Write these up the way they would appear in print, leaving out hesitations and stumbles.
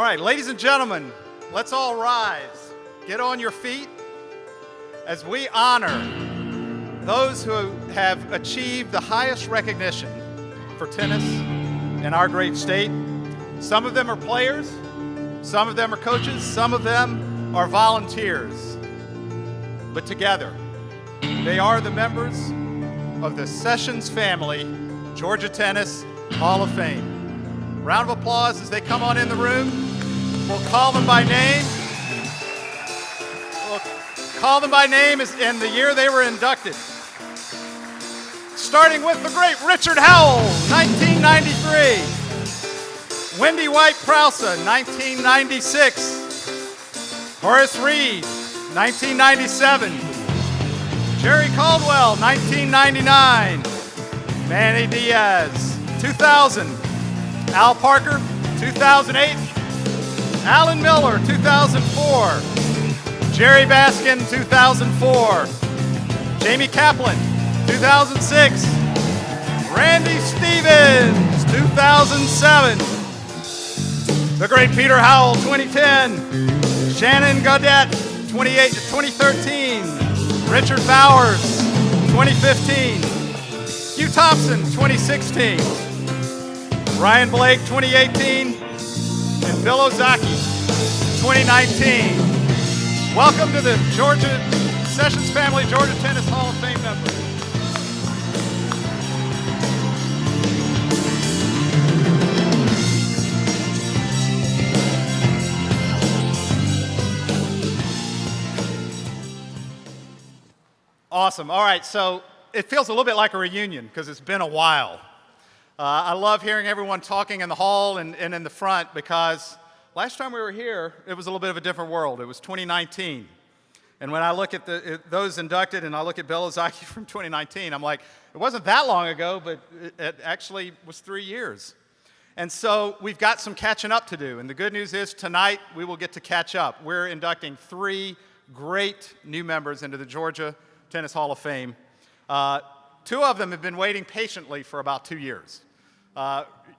right, ladies and gentlemen, let's all rise. Get on your feet as we honor those who have achieved the highest recognition for tennis in our great state. Some of them are players, some of them are coaches, some of them are volunteers. But together, they are the members of the Sessions Family Georgia Tennis Hall of Fame. Round of applause as they come on in the room. We'll call them by name. We'll call them by name in the year they were inducted. Starting with the great Richard Howell, 1993. Wendy White-Prowse, 1996. Horace Reed, 1997. Jerry Caldwell, 1999. Manny Diaz, 2000. Al Parker, 2008. Alan Miller, 2004. Jerry Baskin, 2004. Jamie Kaplan, 2006. Randy Stevens, 2007. The great Peter Howell, 2010. Shannon Gaudette, 2013. Richard Bowers, 2015. Hugh Thompson, 2016. Ryan Blake, 2018. And Bill Ozaki, 2019. Welcome to the Georgia Sessions Family Georgia Tennis Hall of Fame members. Awesome. All right, so it feels a little bit like a reunion because it's been a while. I love hearing everyone talking in the hall and in the front because last time we were here, it was a little bit of a different world. It was 2019. And when I look at those inducted and I look at Bill Ozaki from 2019, I'm like, it wasn't that long ago, but it actually was 3 years. And so we've got some catching up to do. And the good news is tonight we will get to catch up. We're inducting 3 great new members into the Georgia Tennis Hall of Fame. 2 of them have been waiting patiently for about 2 years.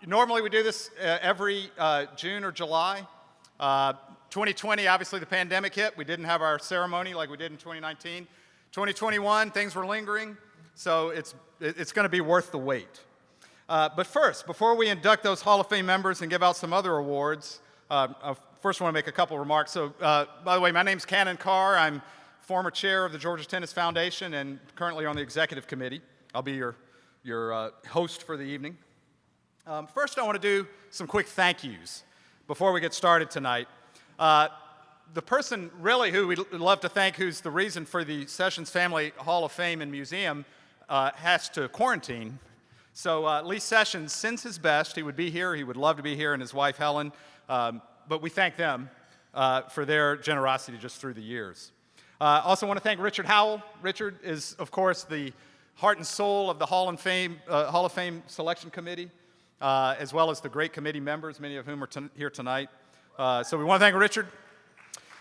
Normally we do this every June or July. 2020, obviously the pandemic hit. We didn't have our ceremony like we did in 2019. 2021, things were lingering, so it's going to be worth the wait. But first, before we induct those Hall of Fame members and give out some other awards, I first want to make a couple remarks. So, by the way, my name's Cannon Carr. I'm former chair of the Georgia Tennis Foundation and currently on the executive committee. I'll be your host for the evening. First, I want to do some quick thank yous before we get started tonight. The person really who we'd love to thank, who's the reason for the Sessions Family Hall of Fame and Museum, has to quarantine. So Lee Sessions sends his best. He would be here. He would love to be here, and his wife, Helen. But we thank them for their generosity just through the years. Also want to thank Richard Howell. Richard is, of course, the heart and soul of the Hall of Fame Selection Committee, as well as the great committee members, many of whom are here tonight. So we want to thank Richard.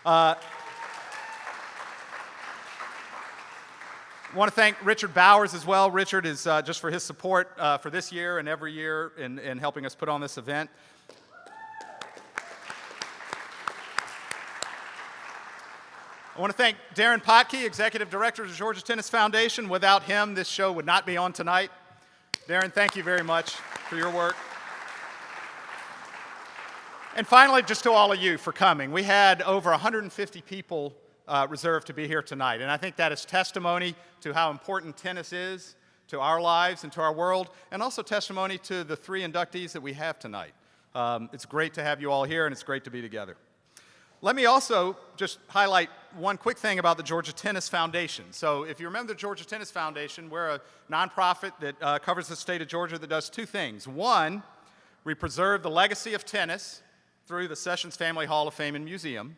Want to thank Richard Bowers as well. Richard is just for his support for this year and every year in helping us put on this event. I want to thank Darren Potke, Executive Director of the Georgia Tennis Foundation. Without him, this show would not be on tonight. Darren, thank you very much for your work. And finally, just to all of you for coming. We had over 150 people reserved to be here tonight, and I think that is testimony to how important tennis is to our lives and to our world, and also testimony to the 3 inductees that we have tonight. It's great to have you all here, and it's great to be together. Let me also just highlight one quick thing about the Georgia Tennis Foundation. So if you remember the Georgia Tennis Foundation, we're a nonprofit that covers the state of Georgia that does 2 things. One, we preserve the legacy of tennis through the Sessions Family Hall of Fame and Museum.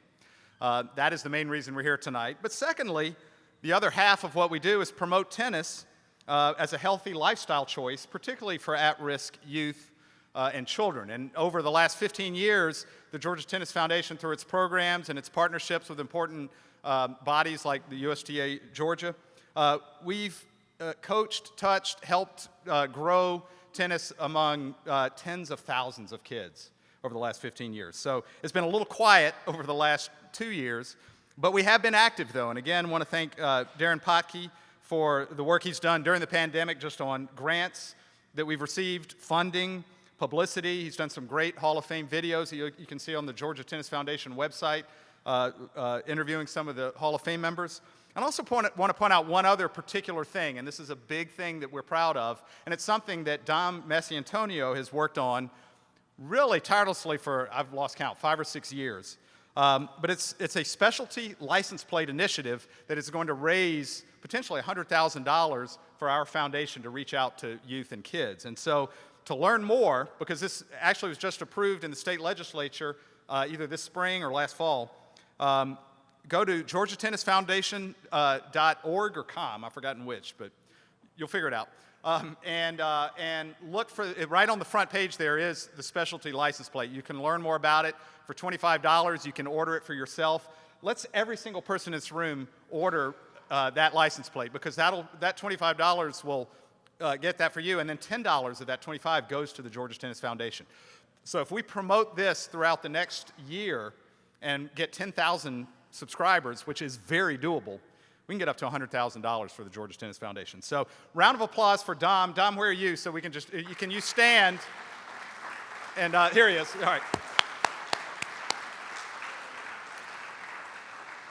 That is the main reason we're here tonight. But secondly, the other half of what we do is promote tennis as a healthy lifestyle choice, particularly for at-risk youth and children. And over the last 15 years, the Georgia Tennis Foundation, through its programs and its partnerships with important bodies like the USTA Georgia, we've coached, touched, helped grow tennis among tens of thousands of kids. over the last 15 years. So it's been a little quiet over the last 2 years, but we have been active, though. And again, want to thank Darren Potke for the work he's done during the pandemic just on grants that we've received, funding, publicity. He's done some great Hall of Fame videos you can see on the Georgia Tennis Foundation website, interviewing some of the Hall of Fame members. And also want to point out one other particular thing, and this is a big thing that we're proud of, and it's something that Dom Masiantonio has worked on really tirelessly for, I've lost count, 5 or 6 years. But it's a specialty license plate initiative that is going to raise potentially $100,000 for our foundation to reach out to youth and kids. And so to learn more, because this actually was just approved in the state legislature either this spring or last fall, go to georgiatennisfoundation.org or .com, I've forgotten which, but you'll figure it out. And look for it. Right on the front page there is the specialty license plate. You can learn more about it. For $25, you can order it for yourself. Let's every single person in this room order that license plate, because that $25 will get that for you, and then $10 of that $25 goes to the Georgia Tennis Foundation. So if we promote this throughout the next year and get 10,000 subscribers, which is very doable, we can get up to $100,000 for the Georgia Tennis Foundation. So round of applause for Dom. Dom, where are you? So we can just, you stand? And here he is. All right.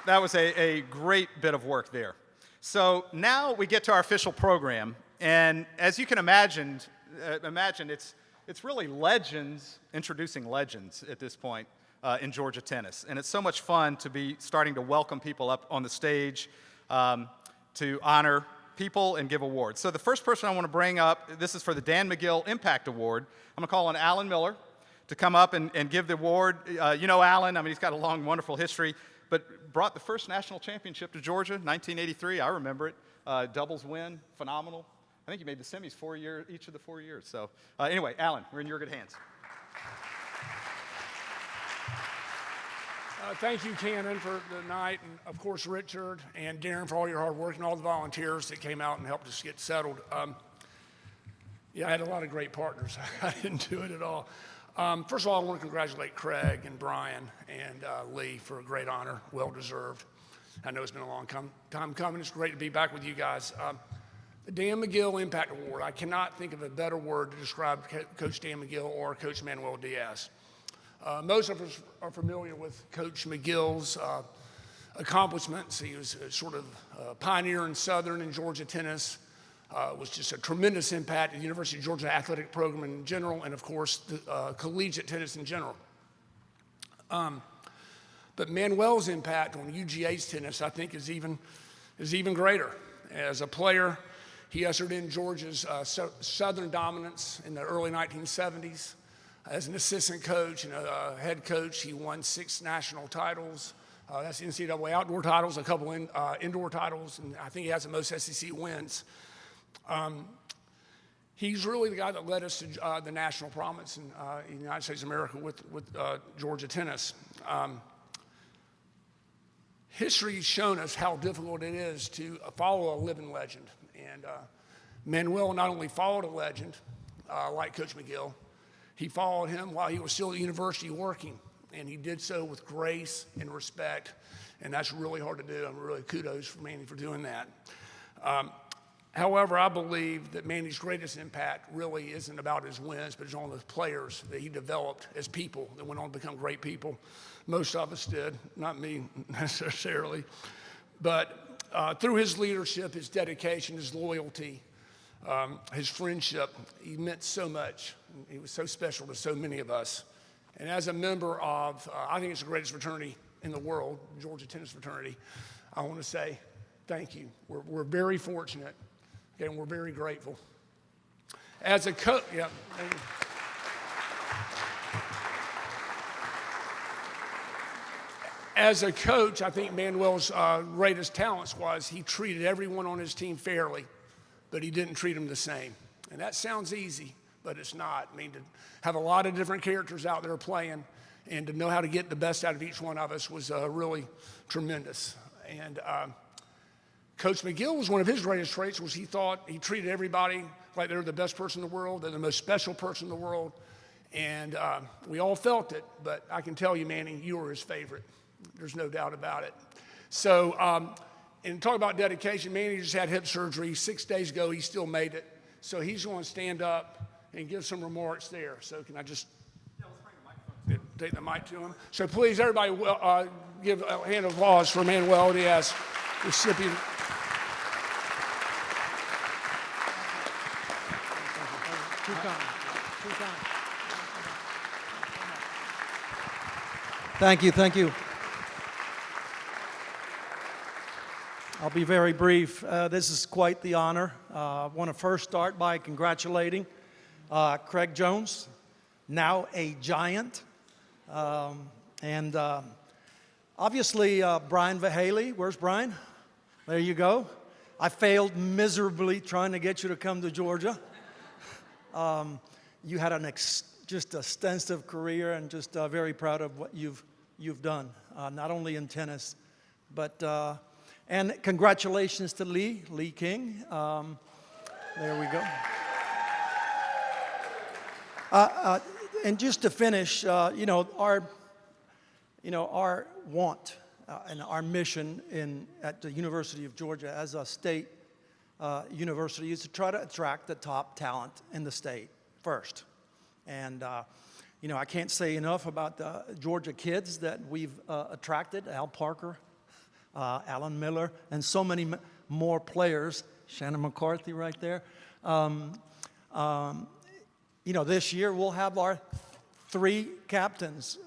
That was a great bit of work there. So now we get to our official program. And as you can imagine it's really legends introducing legends at this point in Georgia tennis. And it's so much fun to be starting to welcome people up on the stage to honor people and give awards. So the first person I want to bring up, this is for the Dan McGill Impact Award. I'm going to call on Alan Miller to come up and give the award. You know Alan, I mean, he's got a long, wonderful history, but brought the first national championship to Georgia, 1983. I remember it. Doubles win, phenomenal. I think he made the semis each of the 4 years. So anyway, Alan, we're in your good hands. Thank you, Cannon, for the night, and of course, Richard and Darren for all your hard work, and all the volunteers that came out and helped us get settled. Yeah, I had a lot of great partners. I didn't do it at all. First of all, I want to congratulate Craig and Brian and Lee for a great honor, well-deserved. I know it's been a long time coming. It's great to be back with you guys. The Dan McGill Impact Award, I cannot think of a better word to describe Coach Dan McGill or Coach Manuel Diaz. Most of us are familiar with Coach McGill's accomplishments. He was sort of a pioneer in Southern and Georgia tennis. Was just a tremendous impact at the University of Georgia athletic program in general, and of course, the collegiate tennis in general. But Manuel's impact on UGA's tennis, I think, is even greater. As a player, he ushered in Georgia's Southern dominance in the early 1970s. As an assistant coach and a head coach, he won 6 national titles. That's NCAA outdoor titles, a couple indoor titles, and I think he has the most SEC wins. He's really the guy that led us to the national prominence in the United States of America with Georgia tennis. History's shown us how difficult it is to follow a living legend. And Manuel not only followed a legend like Coach McGill, he followed him while he was still at the university working, and he did so with grace and respect, and that's really hard to do. I'm really kudos for Manny for doing that. However, I believe that Manny's greatest impact really isn't about his wins, but it's on the players that he developed as people that went on to become great people. Most of us did, not me necessarily. But through his leadership, his dedication, his loyalty, his friendship, he meant so much. He was so special to so many of us. And as a member of, I think it's the greatest fraternity in the world, Georgia Tennis Fraternity, I want to say thank you. We're very fortunate, and we're very grateful. As a coach, yeah. As a coach, I think Manuel's greatest talents was he treated everyone on his team fairly, but he didn't treat them the same. And that sounds easy, but it's not. I mean, to have a lot of different characters out there playing and to know how to get the best out of each one of us was really tremendous. And Coach McGill was one of his greatest traits was he thought he treated everybody like they were the best person in the world, they're the most special person in the world. And we all felt it, but I can tell you, Manny, you were his favorite. There's no doubt about it. So, and talk about dedication, Manny just had hip surgery 6 days ago. He still made it. So he's going to stand up and give some remarks there. So can I just take the mic to him? So please, everybody, give a hand of applause for Manuel Diaz, recipient. Thank you, thank you. I'll be very brief. This is quite the honor. I want to first start by congratulating Craig Jones, now a Giant. And obviously, Brian Vahaley. Where's Brian? There you go. I failed miserably trying to get you to come to Georgia. You had just extensive career, and just very proud of what you've done, not only in tennis, but and congratulations to Lee King. There we go. And just to finish, our want and our mission at the University of Georgia as a state university is to try to attract the top talent in the state first. And I can't say enough about the Georgia kids that we've attracted: Al Parker, Alan Miller, and so many more players. Shannon McCarthy right there. This year we'll have our 3 captains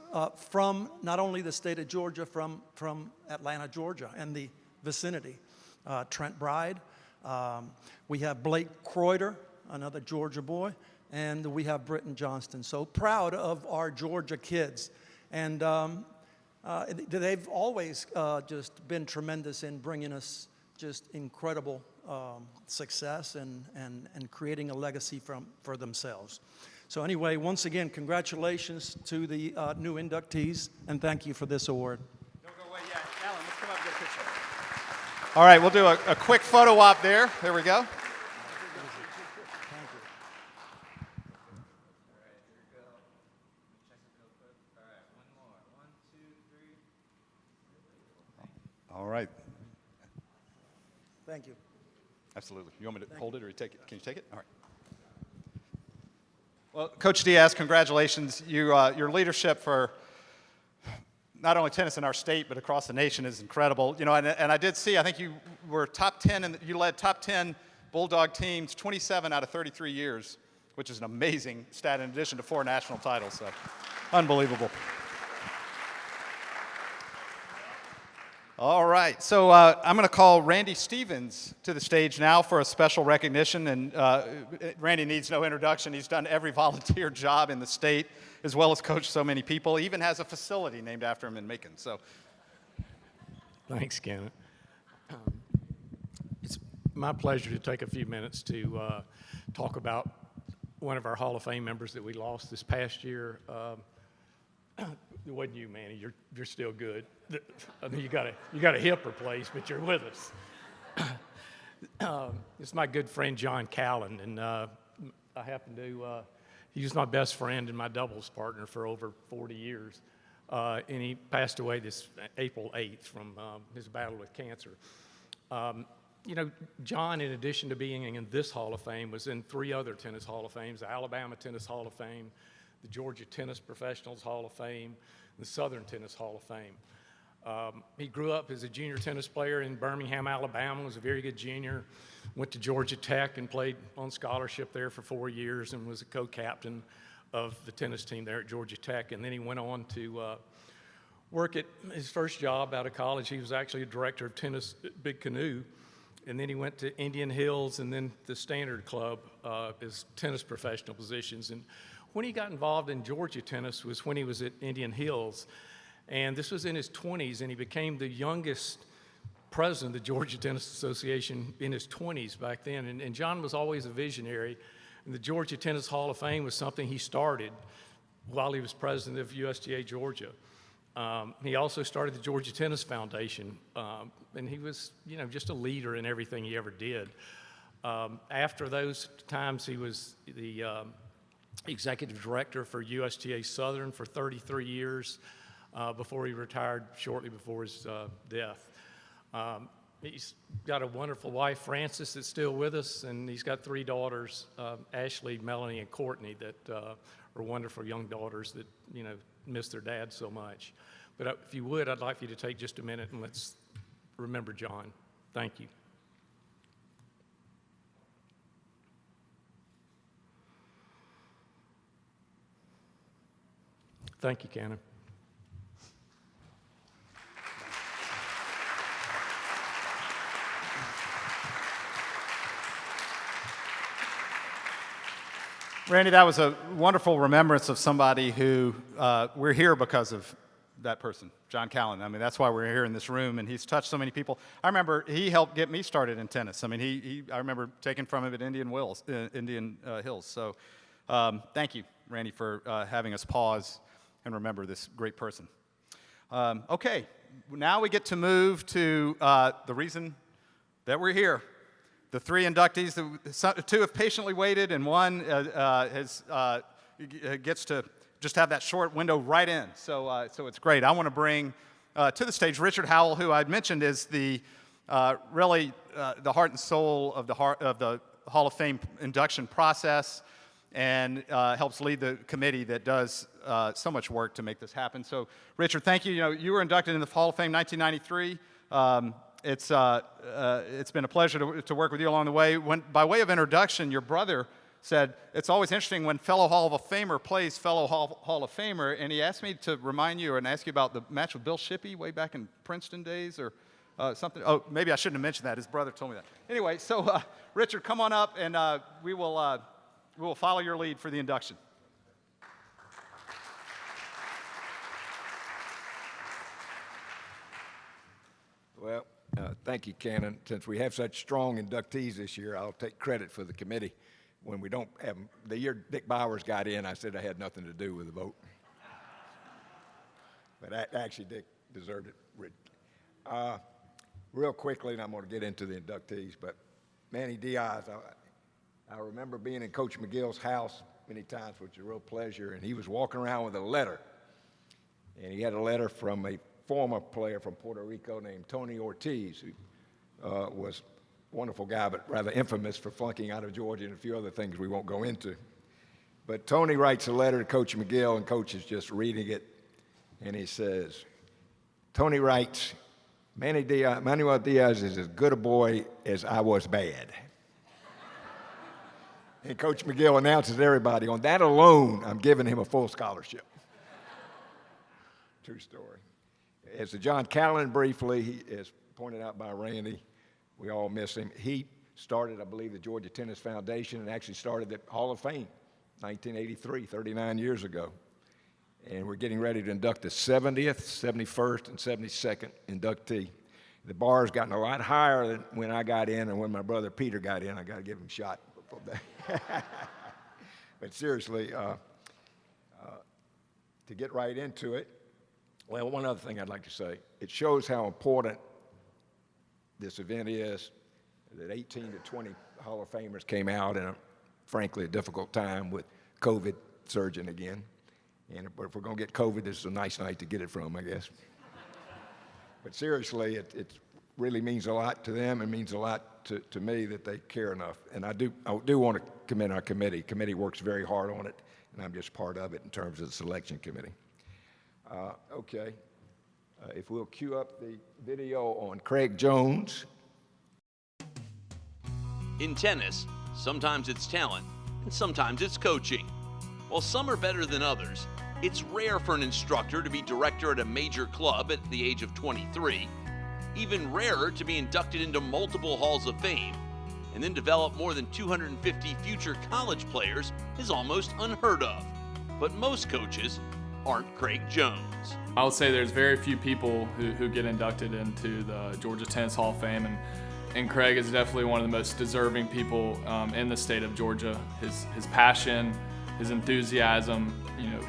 from not only the state of Georgia, from Atlanta, Georgia, and the vicinity. Trent Bride. We have Blake Kreuter, another Georgia boy, and we have Britton Johnston. So proud of our Georgia kids. And they've always just been tremendous in bringing us just incredible success and creating a legacy for themselves. So anyway, once again, congratulations to the new inductees, and thank you for this award. Don't go away yet. Alan, let's come up and get a picture. All right, we'll do a quick photo op there. There we go. All right. Thank you. Absolutely. You want me to hold it or take it? Can you take it? All right. Well, Coach Diaz, congratulations. Your leadership for not only tennis in our state but across the nation is incredible. And I did see, I think you were top 10 and you led top 10 Bulldog teams 27 out of 33 years, which is an amazing stat in addition to 4 national titles. So unbelievable. All right, so I'm going to call Randy Stevens to the stage now for a special recognition. And Randy needs no introduction. He's done every volunteer job in the state, as well as coached so many people. He even has a facility named after him in Macon. So, thanks, Ken. It's my pleasure to take a few minutes to talk about one of our Hall of Fame members that we lost this past year. It wasn't you, Manny. You're still good. I mean, you got a hip replaced, but you're with us. It's my good friend John Callan, and I happen to. He was my best friend and my doubles partner for over 40 years, and he passed away this April 8th from his battle with cancer. John, in addition to being in this Hall of Fame, was in 3 other tennis Hall of Fames: the Alabama Tennis Hall of Fame, the Georgia Tennis Professionals Hall of Fame, the Southern Tennis Hall of Fame. He grew up as a junior tennis player in Birmingham, Alabama, was a very good junior, went to Georgia Tech and played on scholarship there for 4 years and was a co-captain of the tennis team there at Georgia Tech. And then he went on to work at his first job out of college. He was actually a director of tennis at Big Canoe. And then he went to Indian Hills and then the Standard Club as tennis professional positions. And when he got involved in Georgia tennis was when he was at Indian Hills. And this was in his 20s, and he became the youngest president of the Georgia Tennis Association in his 20s back then. And John was always a visionary. And the Georgia Tennis Hall of Fame was something he started while he was president of USTA Georgia. He also started the Georgia Tennis Foundation, and he was, just a leader in everything he ever did. After those times, he was the executive director for USTA Southern for 33 years before he retired shortly before his death. He's got a wonderful wife, Frances, that's still with us, and he's got 3 daughters, Ashley, Melanie, and Courtney, that are wonderful young daughters that, you know, miss their dad so much. But if you would, I'd like for you to take just a minute and let's remember John. Thank you. Thank you, Cannon. Randy, that was a wonderful remembrance of somebody who we're here because of that person, John Callan. I mean, that's why we're here in this room, and he's touched so many people. I remember he helped get me started in tennis. I mean, I remember taking from him at Indian Hills. So thank you, Randy, for having us pause and remember this great person. Okay, now we get to move to the reason that we're here. The 3 inductees, 2 have patiently waited, and 1 gets to just have that short window right in. So it's great. I want to bring to the stage Richard Howell, who I'd mentioned is the really the heart and soul of the Hall of Fame induction process, and helps lead the committee that does so much work to make this happen. So, Richard, thank you. You know, you were inducted in the Hall of Fame 1993. It's been a pleasure to work with you along the way. By way of introduction, your brother said, it's always interesting when fellow Hall of Famer plays fellow Hall of Famer, and he asked me to remind you and ask you about the match with Bill Shippey way back in Princeton days or something. Oh, maybe I shouldn't have mentioned that. His brother told me that. Anyway, so Richard, come on up, and we will follow your lead for the induction. Well, thank you, Cannon. Since we have such strong inductees this year, I'll take credit for the committee. When we don't have them, the year Dick Bowers got in, I said I had nothing to do with the vote. But actually, Dick deserved it. Real quickly, and I'm going to get into the inductees, but Manny Diaz, I remember being in Coach McGill's house many times, which was a real pleasure, and he was walking around with a letter. And he had a letter from a former player from Puerto Rico named Tony Ortiz, who was a wonderful guy, but rather infamous for flunking out of Georgia and a few other things we won't go into. But Tony writes a letter to Coach McGill, and Coach is just reading it, and he says, Tony writes, Manuel Diaz is as good a boy as I was bad. And Coach McGill announces to everybody, on that alone, I'm giving him a full scholarship. True story. As to John Callan, briefly, as pointed out by Randy, we all miss him. He started, I believe, the Georgia Tennis Foundation and actually started the Hall of Fame, 1983, 39 years ago. And we're getting ready to induct the 70th, 71st, and 72nd inductee. The bar has gotten a lot higher than when I got in, and when my brother Peter got in, I got to give him a shot. But seriously, to get right into it, well, one other thing I'd like to say. It shows how important this event is, that 18 to 20 Hall of Famers came out in, frankly, a difficult time with COVID surging again. And if we're going to get COVID, this is a nice night to get it from, I guess. But seriously, it really means a lot to them and means a lot to me that they care enough. And I do want to commend our committee. Committee works very hard on it, and I'm just part of it in terms of the selection committee. Okay, if we'll cue up the video on Craig Jones. In tennis, sometimes it's talent, and sometimes it's coaching. While some are better than others, it's rare for an instructor to be director at a major club at the age of 23, even rarer to be inducted into multiple halls of fame, and then develop more than 250 future college players is almost unheard of. But most coaches aren't Craig Jones. I would say there's very few people who get inducted into the Georgia Tennis Hall of Fame, and Craig is definitely one of the most deserving people in the state of Georgia. His passion, his enthusiasm,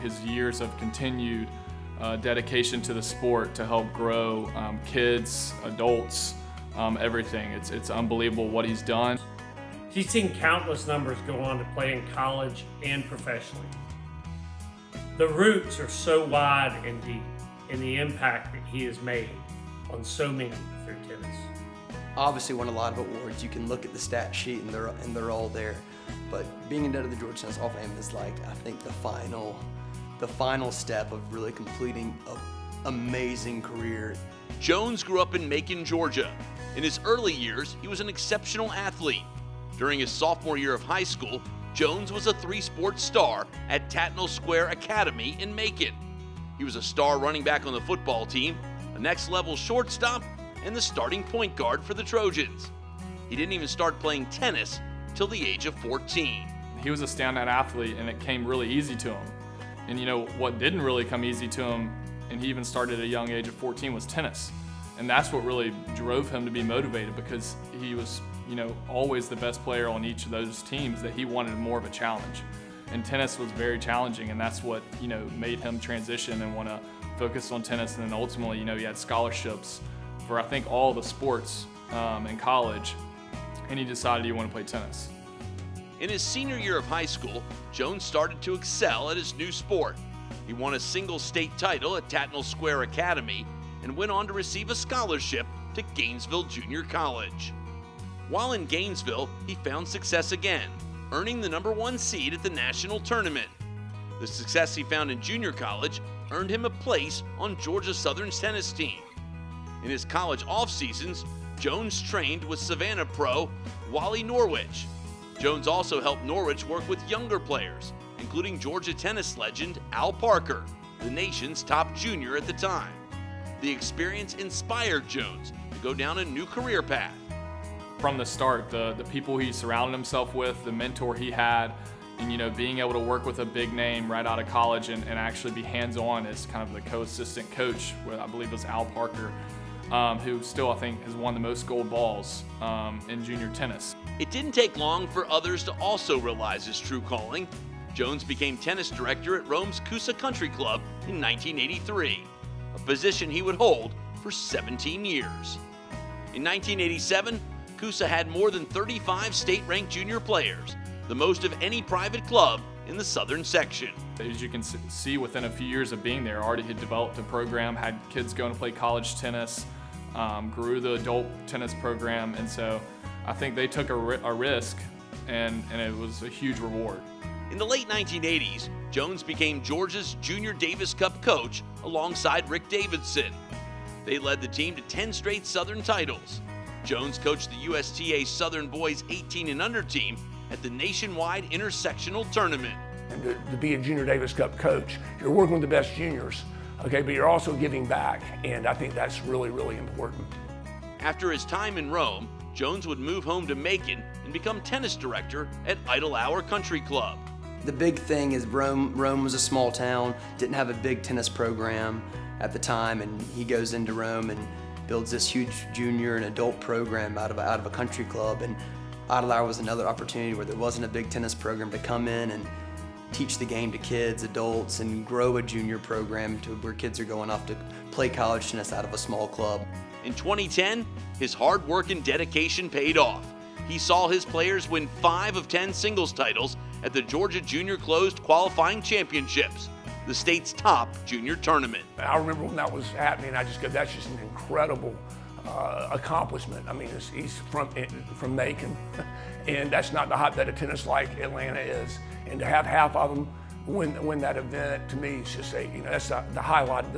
his years of continued dedication to the sport to help grow kids, adults, everything. It's unbelievable what he's done. He's seen countless numbers go on to play in college and professionally. The roots are so wide and deep in the impact that he has made on so many through tennis. Obviously won a lot of awards. You can look at the stat sheet and they're all there. But being inducted to the Georgia Tennis Hall of Fame is like, I think, the final step of really completing an amazing career. Jones grew up in Macon, Georgia. In his early years, he was an exceptional athlete. During his sophomore year of high school, Jones was a three-sport star at Tatnall Square Academy in Macon. He was a star running back on the football team, a next-level shortstop, and the starting point guard for the Trojans. He didn't even start playing tennis till the age of 14. He was a standout athlete, and it came really easy to him. And you know, what didn't really come easy to him, and he even started at a young age of 14, was tennis. And that's what really drove him to be motivated, because he was, you know, always the best player on each of those teams, that he wanted more of a challenge. And tennis was very challenging, and that's what, you know, made him transition and want to focus on tennis. And then ultimately, you know, he had scholarships for, I think, all the sports in college, and he decided he wanted to play tennis. In his senior year of high school, Jones started to excel at his new sport. He won a single state title at Tatnall Square Academy and went on to receive a scholarship to Gainesville Junior College. While in Gainesville, he found success again, earning the #1 seed at the national tournament. The success he found in junior college earned him a place on Georgia Southern's tennis team. In his college off-seasons, Jones trained with Savannah pro Wally Norwich. Jones also helped Norwich work with younger players, including Georgia tennis legend Al Parker, the nation's top junior at the time. The experience inspired Jones to go down a new career path. From the start, the people he surrounded himself with, the mentor he had, and you know, being able to work with a big name right out of college and actually be hands-on as kind of the co-assistant coach, where I believe it was Al Parker, who still, I think, has won the most gold balls in junior tennis. It didn't take long for others to also realize his true calling. Jones became tennis director at Rome's Coosa Country Club in 1983, a position he would hold for 17 years. In 1987, Coosa had more than 35 state-ranked junior players, the most of any private club in the southern section. As you can see, within a few years of being there, already had developed a program, had kids going to play college tennis, grew the adult tennis program, and so I think they took a risk, and it was a huge reward. In the late 1980s, Jones became Georgia's Junior Davis Cup coach alongside Rick Davidson. They led the team to 10 straight Southern titles. Jones coached the USTA Southern Boys 18 and under team at the nationwide intersectional tournament. And to be a Junior Davis Cup coach, you're working with the best juniors, okay, but you're also giving back, and I think that's really, really important. After his time in Rome, Jones would move home to Macon and become tennis director at Idle Hour Country Club. The big thing is Rome was a small town, didn't have a big tennis program at the time, and he goes into Rome and builds this huge junior and adult program out of a country club. And Idle Hour was another opportunity where there wasn't a big tennis program to come in and teach the game to kids, adults, and grow a junior program to where kids are going off to play college tennis out of a small club. In 2010, his hard work and dedication paid off. He saw his players win 5 of 10 singles titles at the Georgia Junior Closed Qualifying Championships, the state's top junior tournament. I remember when that was happening, I just go, that's just an incredible accomplishment. I mean, he's from Macon, and that's not the hotbed of tennis like Atlanta is. And to have half of them win that event, to me, is just that's the highlight of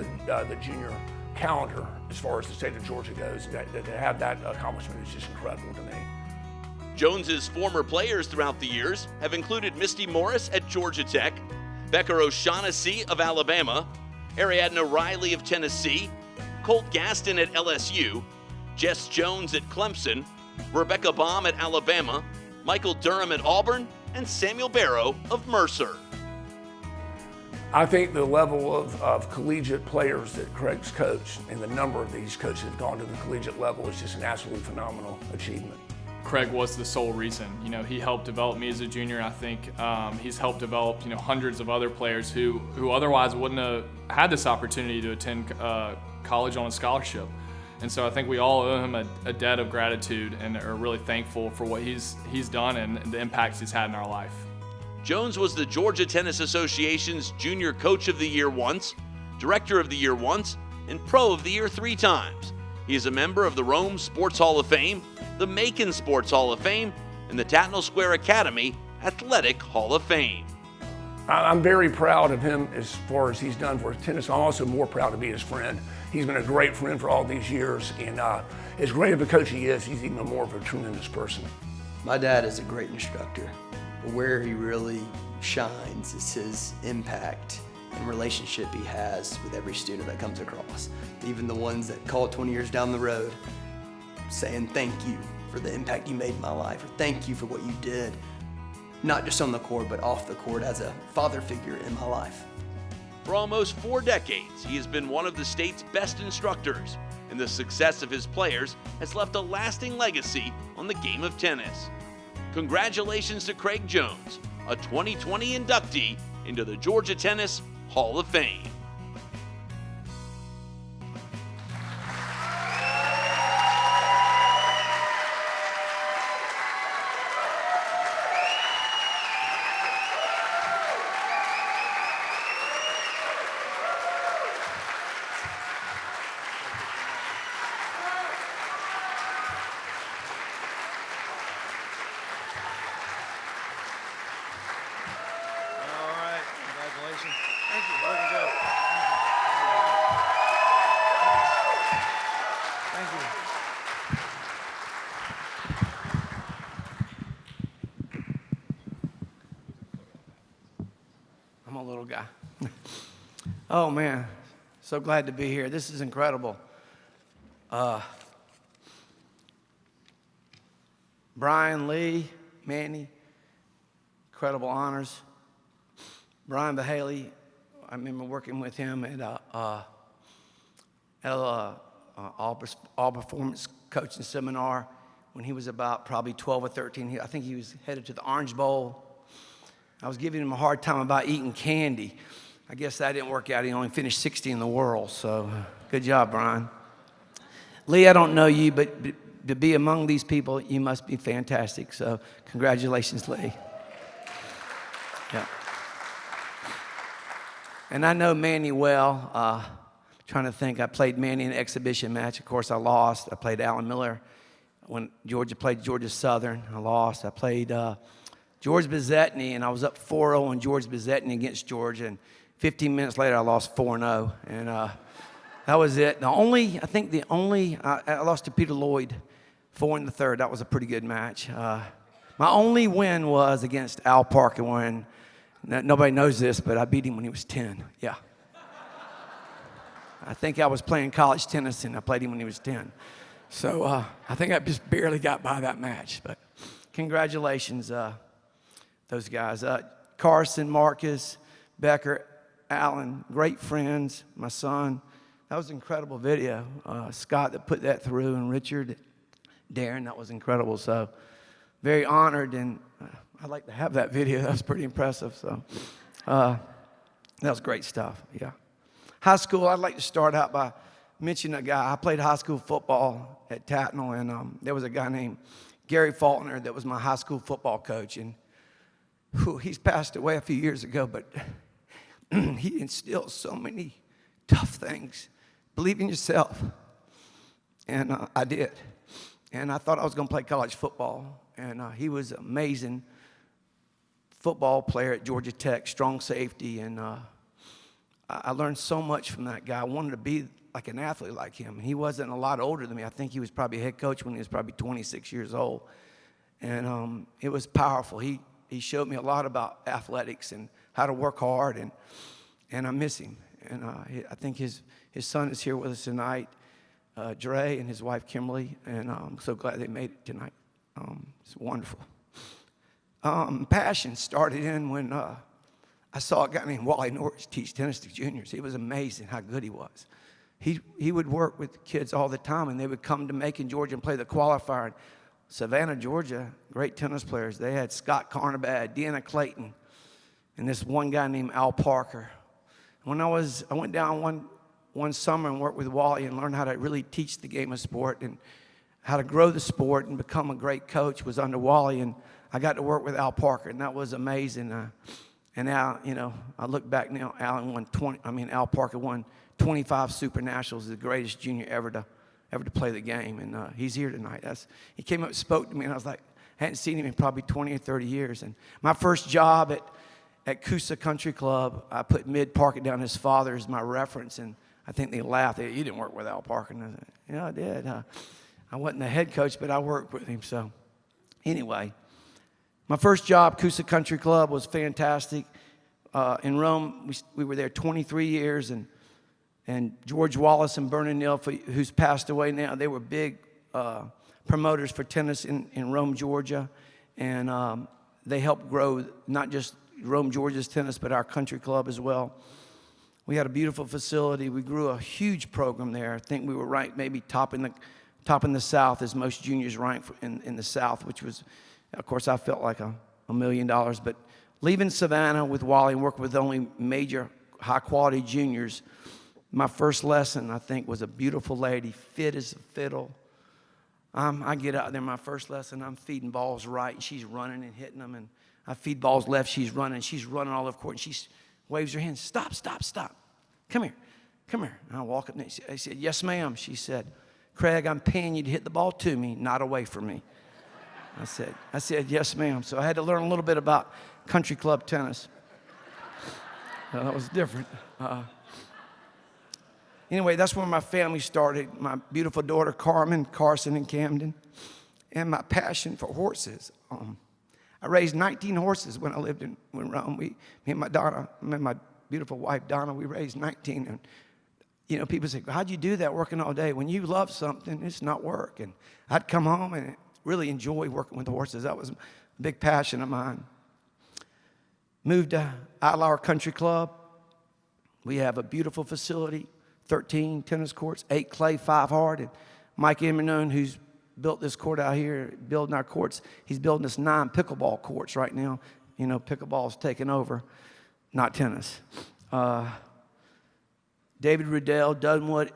the junior calendar as far as the state of Georgia goes. To have that accomplishment is just incredible to me. Jones's former players throughout the years have included Misty Morris at Georgia Tech, Becca O'Shaughnessy of Alabama, Ariadne Riley of Tennessee, Colt Gaston at LSU, Jess Jones at Clemson, Rebecca Baum at Alabama, Michael Durham at Auburn, and Samuel Barrow of Mercer. I think the level of collegiate players that Craig's coached and the number of these coaches that have gone to the collegiate level is just an absolutely phenomenal achievement. Craig was the sole reason. You know, he helped develop me as a junior. I think he's helped develop, you know, hundreds of other players who otherwise wouldn't have had this opportunity to attend college on a scholarship. And so I think we all owe him a debt of gratitude and are really thankful for what he's done and the impacts he's had in our life. Jones was the Georgia Tennis Association's Junior Coach of the Year once, Director of the Year once, and Pro of the Year 3 times. He is a member of the Rome Sports Hall of Fame, the Macon Sports Hall of Fame, and the Tatnall Square Academy Athletic Hall of Fame. I'm very proud of him as far as he's done for his tennis. I'm also more proud to be his friend. He's been a great friend for all these years, and as great of a coach he is, he's even more of a tremendous person. My dad is a great instructor, but where he really shines is his impact and relationship he has with every student that comes across. Even the ones that call 20 years down the road, saying thank you for the impact you made in my life, or thank you for what you did, not just on the court, but off the court as a father figure in my life. For almost 4 decades, he has been one of the state's best instructors, and the success of his players has left a lasting legacy on the game of tennis. Congratulations to Craig Jones, a 2020 inductee into the Georgia Tennis Hall of Fame. I'm a little guy. Oh man, so glad to be here. This is incredible. Brian Lee, Manny, incredible honors. Brian Bahaley, I remember working with him at all performance coaching seminar when he was about probably 12 or 13. I think he was headed to the Orange Bowl. I was giving him a hard time about eating candy. I guess that didn't work out. He only finished 60 in the world, so good job, Brian. Lee, I don't know you, but to be among these people, you must be fantastic. So congratulations, Lee. Yeah. And I know Manny well. Trying to think, I played Manny in an exhibition match. Of course, I lost. I played Alan Miller when Georgia played Georgia Southern. I lost. I played George Bezetny, and I was up 4-0 on George Bezetny against Georgia. And 15 minutes later, I lost 4-0. And that was it. I lost to Peter Lloyd 4 in the third. That was a pretty good match. My only win was against Al Parker when, nobody knows this, but I beat him when he was 10. Yeah. I think I was playing college tennis, and I played him when he was 10. So I think I just barely got by that match. But congratulations, those guys. Carson, Marcus, Becker, Alan, great friends, my son. That was an incredible video. Scott that put that through, and Richard, Darren, that was incredible. So very honored, and I'd like to have that video. That was pretty impressive. So that was great stuff, yeah. High school, I'd like to start out by mentioning a guy. I played high school football at Tatnall, and there was a guy named Gary Faulkner that was my high school football coach. And he's passed away a few years ago, but he instilled so many tough things. Believe in yourself. And I did. And I thought I was going to play college football. And he was an amazing football player at Georgia Tech, strong safety. And I learned so much from that guy. I wanted to be like an athlete like him. He wasn't a lot older than me. I think he was probably a head coach when he was probably 26 years old. And it was powerful. He showed me a lot about athletics and how to work hard, and I miss him. And I think his son is here with us tonight, Dre and his wife Kimberly, and I'm so glad they made it tonight. It's wonderful. Passion started in when I saw a guy named Wally Norris teach tennis to juniors. It was amazing how good he was. He would work with kids all the time, and they would come to Macon, Georgia, and play the qualifier. Savannah, Georgia, great tennis players. They had Scott Carnabad, Deanna Clayton, and this one guy named Al Parker. When I went down one summer and worked with Wally and learned how to really teach the game of sport and how to grow the sport and become a great coach was under Wally. And I got to work with Al Parker, and that was amazing. And Al, you know, I look back now, Al Parker won 25 Super Nationals, the greatest junior ever to play the game. And he's here tonight. He came up and spoke to me, and I was like, I hadn't seen him in probably 20 or 30 years. And my first job at Coosa Country Club, I put Mid Parker down, his father, as my reference. And I think they laughed. You didn't work with Al Parker. And I said, yeah, I did. I wasn't the head coach, but I worked with him. So anyway, my first job, Coosa Country Club, was fantastic. In Rome, we were there 23 years. And George Wallace and Vernon Neal, who's passed away now, they were big promoters for tennis in Rome, Georgia. And they helped grow not just Rome, Georgia's tennis, but our country club as well. We had a beautiful facility. We grew a huge program there. I think we were ranked maybe top in the South, as most juniors ranked in the South, which was, of course, I felt like $1 million. But leaving Savannah with Wally and working with only major high-quality juniors, my first lesson, I think, was a beautiful lady, fit as a fiddle. I get out there, my first lesson, I'm feeding balls right, and she's running and hitting them. And I feed balls left, she's running all over the court, and she waves her hand, stop. Come here. And I walk up, and I said, yes, ma'am. She said, Craig, I'm paying you to hit the ball to me, not away from me. I said, yes, ma'am. So I had to learn a little bit about country club tennis. That was different. Anyway, that's where my family started. My beautiful daughter, Carmen, Carson, and Camden, and my passion for horses. I raised 19 horses when I lived in Rome. Me and my beautiful wife, Donna, we raised 19. And, you know, people say, how'd you do that working all day? When you love something, it's not work. And I'd come home and really enjoy working with horses. That was a big passion of mine. Moved to Idlehour Country Club. We have a beautiful facility, 13 tennis courts, 8 clay, 5 hard. And Mike Emernon, who's built this court out here, building our courts, he's building us 9 pickleball courts right now. You know, pickleball's taking over, not tennis. David Riddell, Doug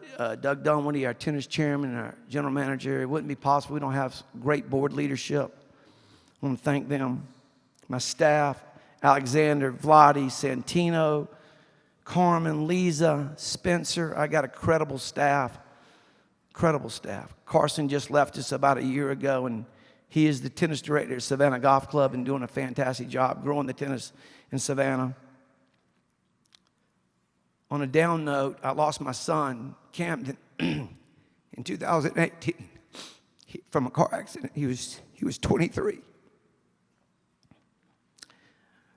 Dunwoody, our tennis chairman and our general manager. It wouldn't be possible. We don't have great board leadership. I want to thank them. My staff, Alexander, Vladi, Santino, Carmen, Lisa, Spencer. I got a credible staff. Carson just left us about a year ago, and he is the tennis director at Savannah Golf Club and doing a fantastic job growing the tennis in Savannah. On a down note, I lost my son, Camden, in 2018 from a car accident. He was 23.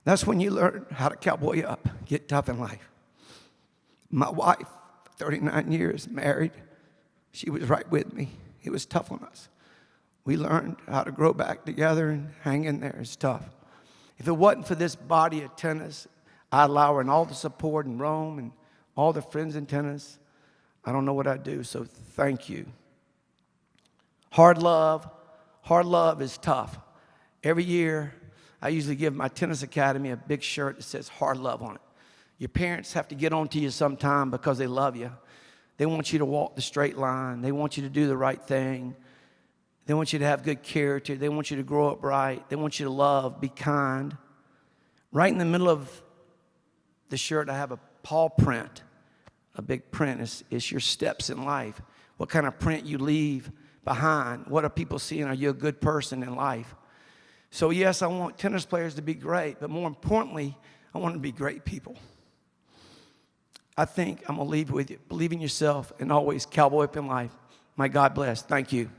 That's when you learn how to cowboy up, get tough in life. My wife, 39 years, married, she was right with me. It was tough on us. We learned how to grow back together and hang in there. It's tough. If it wasn't for this body of tennis, Idlehour and all the support in Rome and all the friends in tennis, I don't know what I'd do, so thank you. Hard love is tough. Every year, I usually give my tennis academy a big shirt that says hard love on it. Your parents have to get on to you sometime because they love you. They want you to walk the straight line. They want you to do the right thing. They want you to have good character. They want you to grow up right. They want you to love, be kind. Right in the middle of the shirt, I have a paw print. A big print is your steps in life. What kind of print you leave behind. What are people seeing? Are you a good person in life? So yes, I want tennis players to be great, but more importantly, I want them to be great people. I think I'm going to leave with you. Believe in yourself and always cowboy up in life. My God bless. Thank you.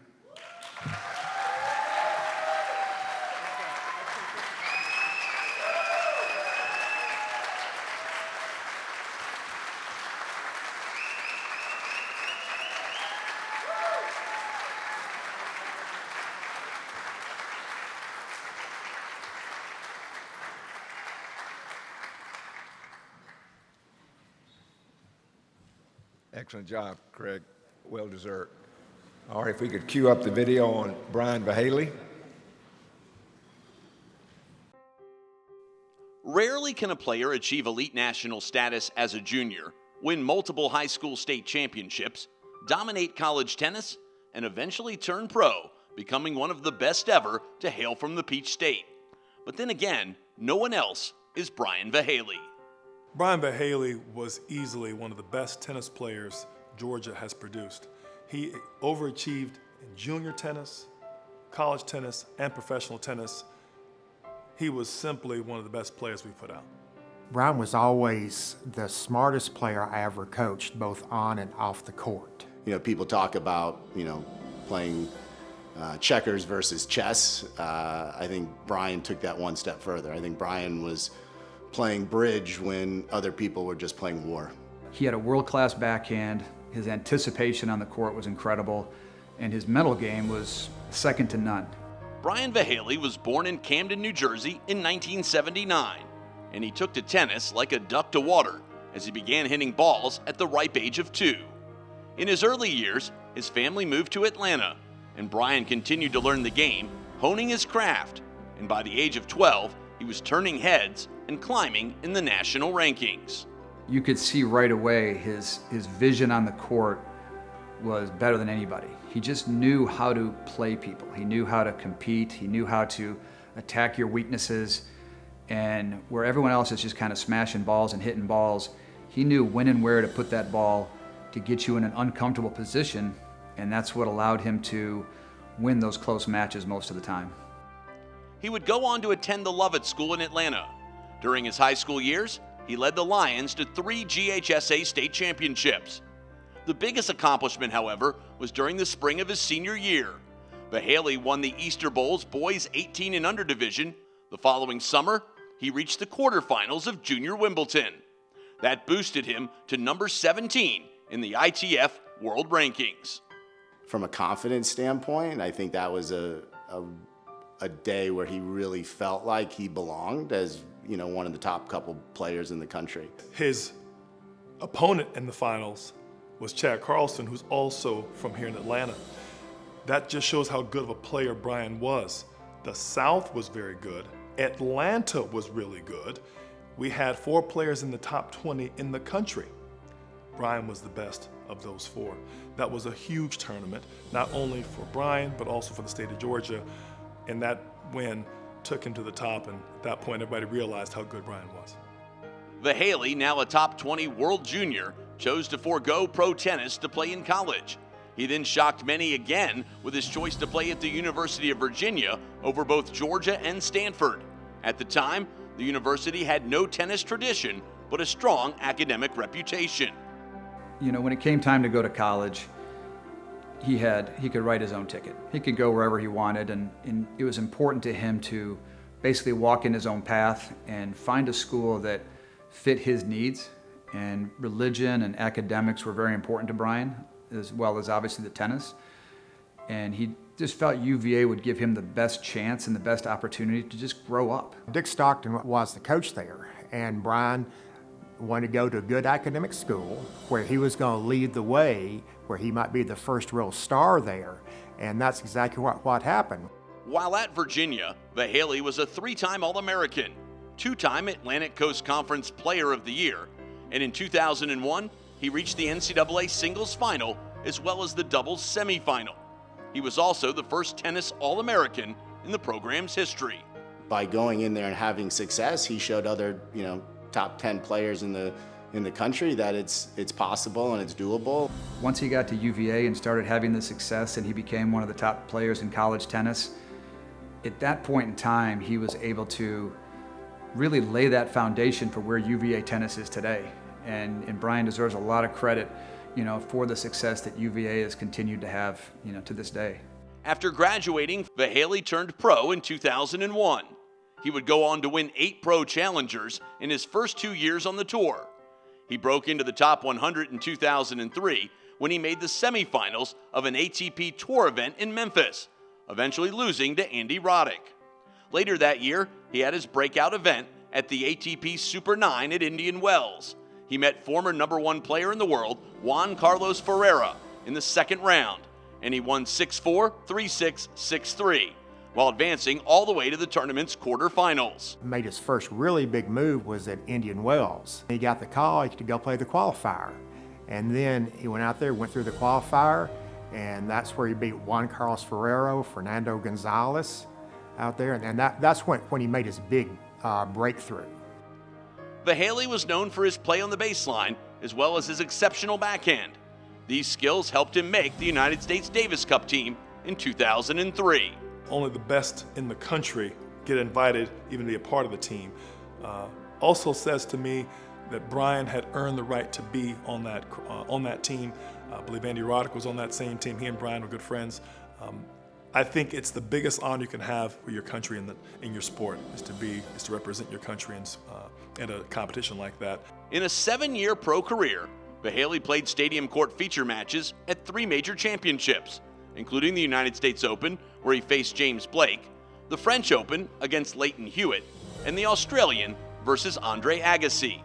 Excellent job, Craig. Well deserved. All right, if we could cue up the video on Brian Vahaley. Rarely can a player achieve elite national status as a junior win multiple high school state championships, dominate college tennis, and eventually turn pro, becoming one of the best ever to hail from the Peach State. But then again, no one else is Brian Vahaly. Brian Vahaly was easily one of the best tennis players Georgia has produced. He overachieved in junior tennis, college tennis, and professional tennis. He was simply one of the best players we put out. Brian was always the smartest player I ever coached, both on and off the court. You know, people talk about, playing checkers versus chess. I think Brian took that one step further. I think Brian was playing bridge when other people were just playing war. He had a world-class backhand. His anticipation on the court was incredible, and his mental game was second to none. Brian Vahaly was born in Camden, New Jersey in 1979, and he took to tennis like a duck to water as he began hitting balls at the ripe age of 2. In his early years, his family moved to Atlanta, and Brian continued to learn the game, honing his craft, and by the age of 12, he was turning heads and climbing in the national rankings. You could see right away his vision on the court was better than anybody. He just knew how to play people. He knew how to compete. He knew how to attack your weaknesses. And where everyone else is just kind of smashing balls and hitting balls, he knew when and where to put that ball to get you in an uncomfortable position, and that's what allowed him to win those close matches most of the time. He would go on to attend the Lovett School in Atlanta. During his high school years, he led the Lions to 3 GHSA state championships. The biggest accomplishment, however, was during the spring of his senior year. Vahaly won the Easter Bowl's boys 18 and under division. The following summer, he reached the quarterfinals of Junior Wimbledon. That boosted him to number 17 in the ITF World Rankings. From a confidence standpoint, I think that was a day where he really felt like he belonged as, one of the top couple players in the country. His opponent in the finals was Chad Carlson, who's also from here in Atlanta. That just shows how good of a player Brian was. The South was very good. Atlanta was really good. We had 4 players in the top 20 in the country. Brian was the best of those 4. That was a huge tournament, not only for Brian, but also for the state of Georgia. And that win took him to the top, and at that point, everybody realized how good Brian was. Vahaly, now a top 20 world junior, chose to forego pro tennis to play in college. He then shocked many again with his choice to play at the University of Virginia over both Georgia and Stanford. At the time, the university had no tennis tradition, but a strong academic reputation. When it came time to go to college, he could write his own ticket. He could go wherever he wanted, and it was important to him to basically walk in his own path and find a school that fit his needs. And religion and academics were very important to Brian, as well as obviously the tennis. And he just felt UVA would give him the best chance and the best opportunity to just grow up. Dick Stockton was the coach there, and Brian wanted to go to a good academic school where he was going to lead the way, where he might be the first real star there. And that's exactly what happened. While at Virginia, Vahaly was a 3-time All-American, 2-time Atlantic Coast Conference Player of the Year, and in 2001, he reached the NCAA singles final as well as the doubles semifinal. He was also the first tennis All-American in the program's history. By going in there and having success, he showed other, top 10 players in the country that it's possible and it's doable. Once he got to UVA and started having the success and he became one of the top players in college tennis, at that point in time, he was able to really lay that foundation for where UVA tennis is today. And Brian deserves a lot of credit, for the success that UVA has continued to have, to this day. After graduating, Vahaly turned pro in 2001. He would go on to win 8 pro challengers in his first 2 years on the tour. He broke into the top 100 in 2003 when he made the semifinals of an ATP Tour event in Memphis, eventually losing to Andy Roddick. Later that year, he had his breakout event at the ATP Super 9 at Indian Wells. He met former #1 player in the world, Juan Carlos Ferreira, in the second round, and he won 6-4, 3-6, 6-3. while advancing all the way to the tournament's quarterfinals. Made his first really big move was at Indian Wells. He got the call to go play the qualifier. And then he went out there, went through the qualifier, and that's where he beat Juan Carlos Ferrero, Fernando Gonzalez out there. And that's when he made his big breakthrough. Vahaley was known for his play on the baseline as well as his exceptional backhand. These skills helped him make the United States Davis Cup team in 2003. Only the best in the country get invited even to be a part of the team. Also says to me that Brian had earned the right to be on that team. I believe Andy Roddick was on that same team. He and Brian were good friends. I think it's the biggest honor you can have for your country in your sport is to represent your country in a competition like that. In a 7-year pro career, Vahaley played stadium court feature matches at 3 major championships, including the United States Open, where he faced James Blake, the French Open against Leighton Hewitt, and the Australian versus Andre Agassi.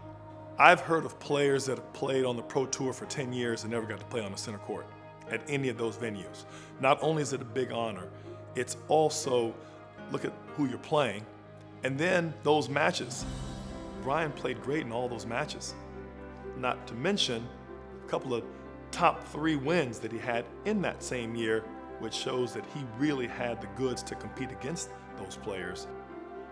I've heard of players that have played on the Pro Tour for 10 years and never got to play on the center court at any of those venues. Not only is it a big honor, it's also, look at who you're playing, and then those matches. Brian played great in all those matches. Not to mention a couple of top 3 wins that he had in that same year, which shows that he really had the goods to compete against those players.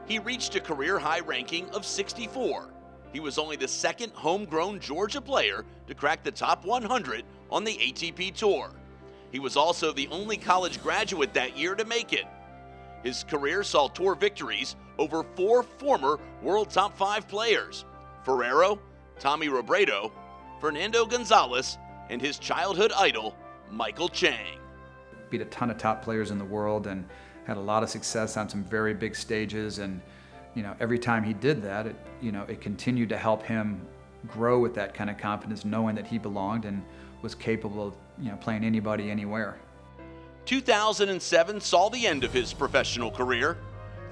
He reached a career-high ranking of 64. He was only the 2nd homegrown Georgia player to crack the top 100 on the ATP Tour. He was also the only college graduate that year to make it. His career saw tour victories over 4 former world top 5 players: Ferrero, Tommy Robredo, Fernando Gonzalez, and his childhood idol, Michael Chang. Beat a ton of top players in the world and had a lot of success on some very big stages. And every time he did that, it continued to help him grow with that kind of confidence, knowing that he belonged and was capable of playing anybody, anywhere. 2007 saw the end of his professional career.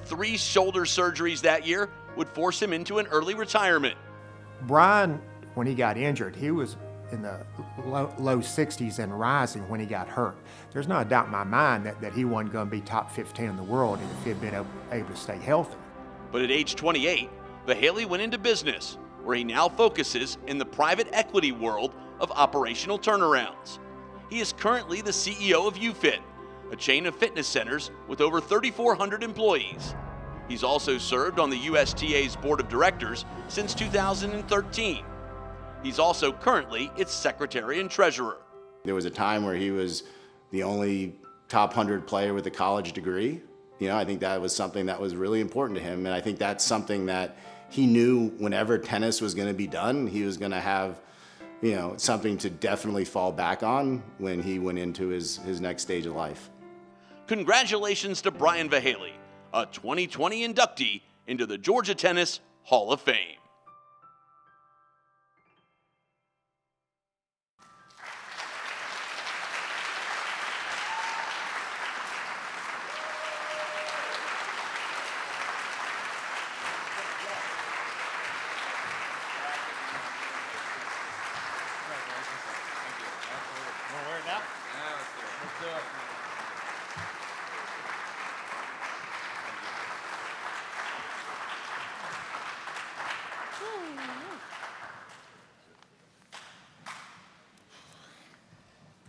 3 shoulder surgeries that year would force him into an early retirement. Brian, when he got injured, he was in the low 60s and rising when he got hurt. There's no doubt in my mind that he wasn't going to be top 15 in the world if he had been able to stay healthy. But at age 28, Vahaley went into business, where he now focuses in the private equity world of operational turnarounds. He is currently the CEO of UFit, a chain of fitness centers with over 3,400 employees. He's also served on the USTA's board of directors since 2013. He's also currently its secretary and treasurer. There was a time where he was the only top 100 player with a college degree. I think that was something that was really important to him, and I think that's something that he knew whenever tennis was going to be done, he was going to have something to definitely fall back on when he went into his next stage of life. Congratulations to Brian Vahaley, a 2020 inductee into the Georgia Tennis Hall of Fame.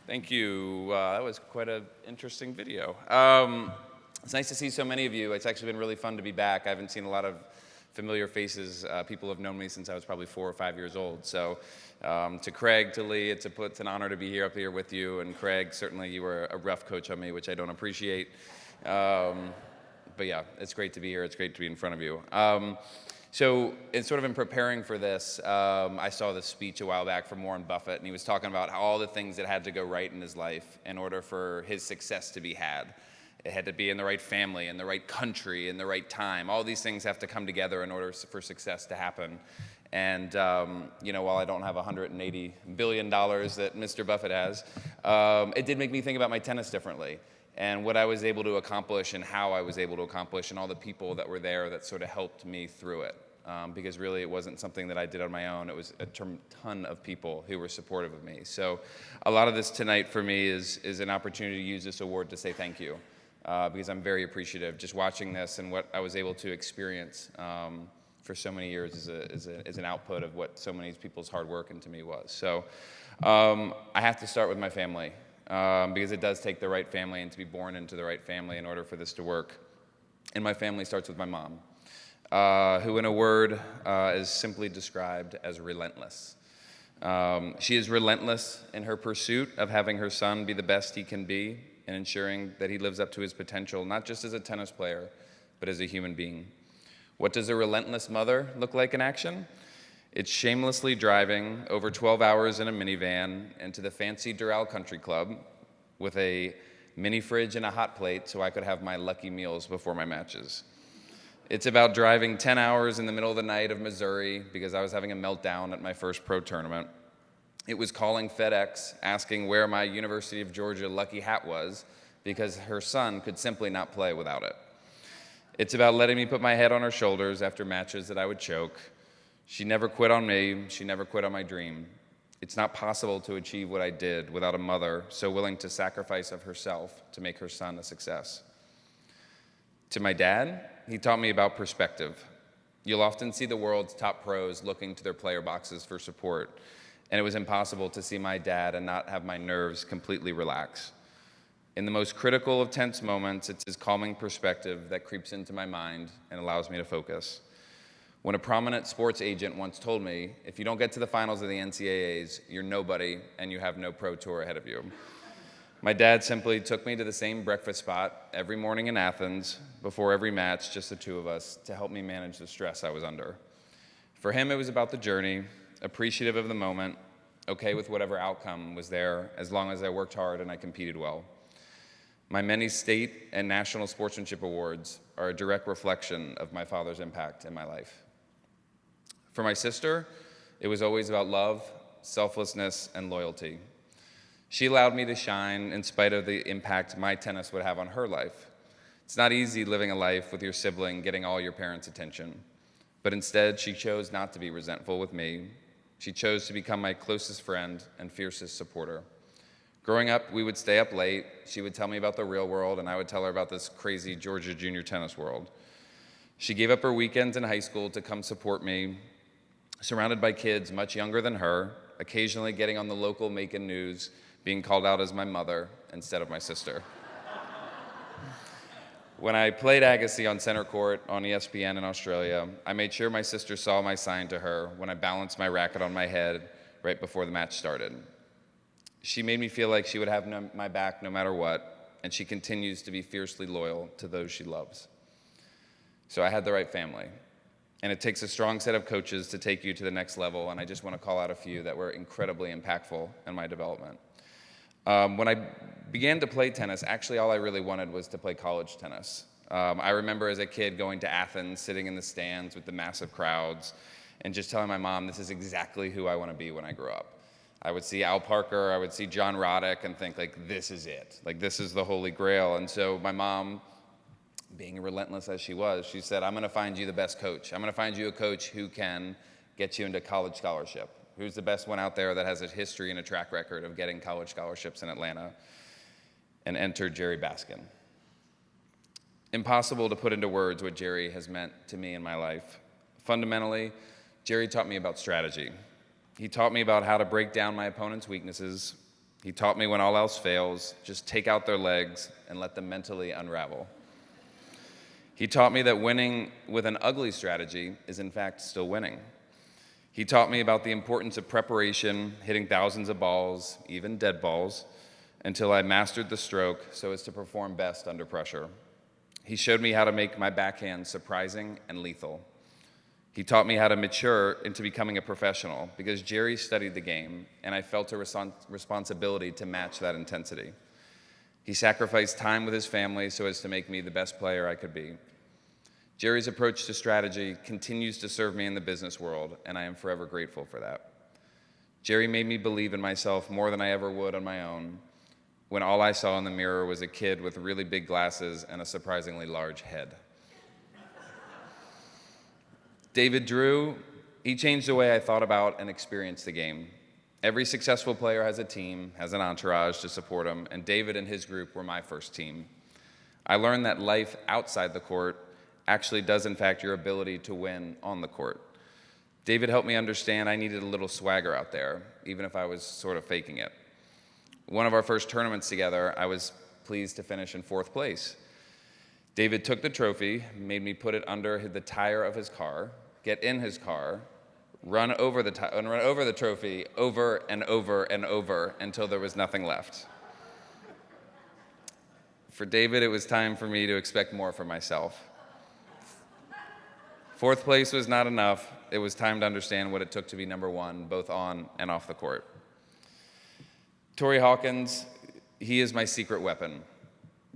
Thank you. That was quite an interesting video. It's nice to see so many of you. It's actually been really fun to be back. I haven't seen a lot of familiar faces. People have known me since I was probably 4 or 5 years old. So to Craig, to Lee, it's an honor to be here up here with you. And Craig, certainly you were a rough coach on me, which I don't appreciate. But yeah, it's great to be here. It's great to be in front of you. So in preparing for this, I saw this speech a while back from Warren Buffett, and he was talking about all the things that had to go right in his life in order for his success to be had. It had to be in the right family, in the right country, in the right time. All these things have to come together in order for success to happen. And while I don't have $180 billion that Mr. Buffett has, it did make me think about my tennis differently, and what I was able to accomplish and how I was able to accomplish and all the people that were there that sort of helped me through it. Because really it wasn't something that I did on my own. It was a ton of people who were supportive of me. So a lot of this tonight for me is an opportunity to use this award to say thank you. because I'm very appreciative. Just watching this and what I was able to experience for so many years is an output of what so many people's hard work into me was. So I have to start with my family because it does take the right family and to be born into the right family in order for this to work. And my family starts with my mom, who in a word is simply described as relentless. She is relentless in her pursuit of having her son be the best he can be and ensuring that he lives up to his potential, not just as a tennis player, but as a human being. What does a relentless mother look like in action? It's shamelessly driving over 12 hours in a minivan into the fancy Doral Country Club with a mini fridge and a hot plate so I could have my lucky meals before my matches. It's about driving 10 hours in the middle of the night of Missouri because I was having a meltdown at my first pro tournament. It was calling FedEx, asking where my University of Georgia lucky hat was because her son could simply not play without it. It's about letting me put my head on her shoulders after matches that I would choke. She never quit on me. She never quit on my dream. It's not possible to achieve what I did without a mother so willing to sacrifice of herself to make her son a success. To my dad, he taught me about perspective. You'll often see the world's top pros looking to their player boxes for support, and it was impossible to see my dad and not have my nerves completely relax. In the most critical of tense moments, it's his calming perspective that creeps into my mind and allows me to focus. When a prominent sports agent once told me, if you don't get to the finals of the NCAAs, you're nobody and you have no pro tour ahead of you. My dad simply took me to the same breakfast spot every morning in Athens before every match, just the two of us, to help me manage the stress I was under. For him, it was about the journey, appreciative of the moment, okay with whatever outcome was there, as long as I worked hard and I competed well. My many state and national sportsmanship awards are a direct reflection of my father's impact in my life. For my sister, it was always about love, selflessness, and loyalty. She allowed me to shine in spite of the impact my tennis would have on her life. It's not easy living a life with your sibling getting all your parents' attention, but instead she chose not to be resentful with me. She chose to become my closest friend and fiercest supporter. Growing up, we would stay up late. She would tell me about the real world, and I would tell her about this crazy Georgia junior tennis world. She gave up her weekends in high school to come support me, surrounded by kids much younger than her, occasionally getting on the local Macon news, being called out as my mother instead of my sister. When I played Agassi on center court on ESPN in Australia, I made sure my sister saw my sign to her when I balanced my racket on my head right before the match started. She made me feel like she would have my back no matter what, and she continues to be fiercely loyal to those she loves. So I had the right family. And it takes a strong set of coaches to take you to the next level, and I just want to call out a few that were incredibly impactful in my development. When I began to play tennis, actually all I really wanted was to play college tennis. I remember as a kid going to Athens, sitting in the stands with the massive crowds, and just telling my mom, this is exactly who I want to be when I grow up. I would see Al Parker, I would see John Roddick, and think, like, this is it. Like, this is the holy grail. And so my mom, being relentless as she was, she said, I'm going to find you the best coach. I'm going to find you a coach who can get you into college scholarship. Who's the best one out there that has a history and a track record of getting college scholarships in Atlanta? And entered Jerry Baskin. Impossible to put into words what Jerry has meant to me in my life. Fundamentally, Jerry taught me about strategy. He taught me about how to break down my opponent's weaknesses. He taught me when all else fails, just take out their legs and let them mentally unravel. He taught me that winning with an ugly strategy is in fact still winning. He taught me about the importance of preparation, hitting thousands of balls, even dead balls, until I mastered the stroke so as to perform best under pressure. He showed me how to make my backhand surprising and lethal. He taught me how to mature into becoming a professional because Jerry studied the game and I felt a responsibility to match that intensity. He sacrificed time with his family so as to make me the best player I could be. Jerry's approach to strategy continues to serve me in the business world, and I am forever grateful for that. Jerry made me believe in myself more than I ever would on my own, when all I saw in the mirror was a kid with really big glasses and a surprisingly large head. David Drew, he changed the way I thought about and experienced the game. Every successful player has a team, has an entourage to support him, and David and his group were my first team. I learned that life outside the court actually does impact your ability to win on the court. David helped me understand I needed a little swagger out there, even if I was sort of faking it. One of our first tournaments together, I was pleased to finish in 4th place. David took the trophy, made me put it under the tire of his car, get in his car, run over the trophy over and over and over until there was nothing left. For David, it was time for me to expect more from myself. 4th place was not enough. It was time to understand what it took to be number 1, both on and off the court. Torrey Hawkins, he is my secret weapon.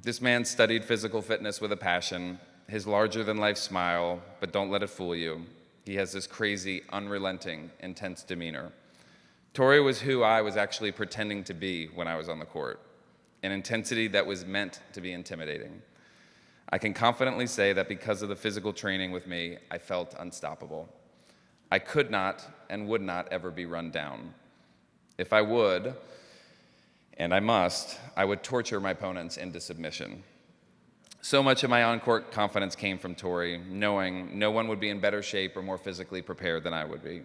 This man studied physical fitness with a passion, his larger-than-life smile, but don't let it fool you. He has this crazy, unrelenting, intense demeanor. Torrey was who I was actually pretending to be when I was on the court, an intensity that was meant to be intimidating. I can confidently say that because of the physical training with me, I felt unstoppable. I could not and would not ever be run down. If I would, and I must, I would torture my opponents into submission. So much of my on-court confidence came from Torrey, knowing no one would be in better shape or more physically prepared than I would be.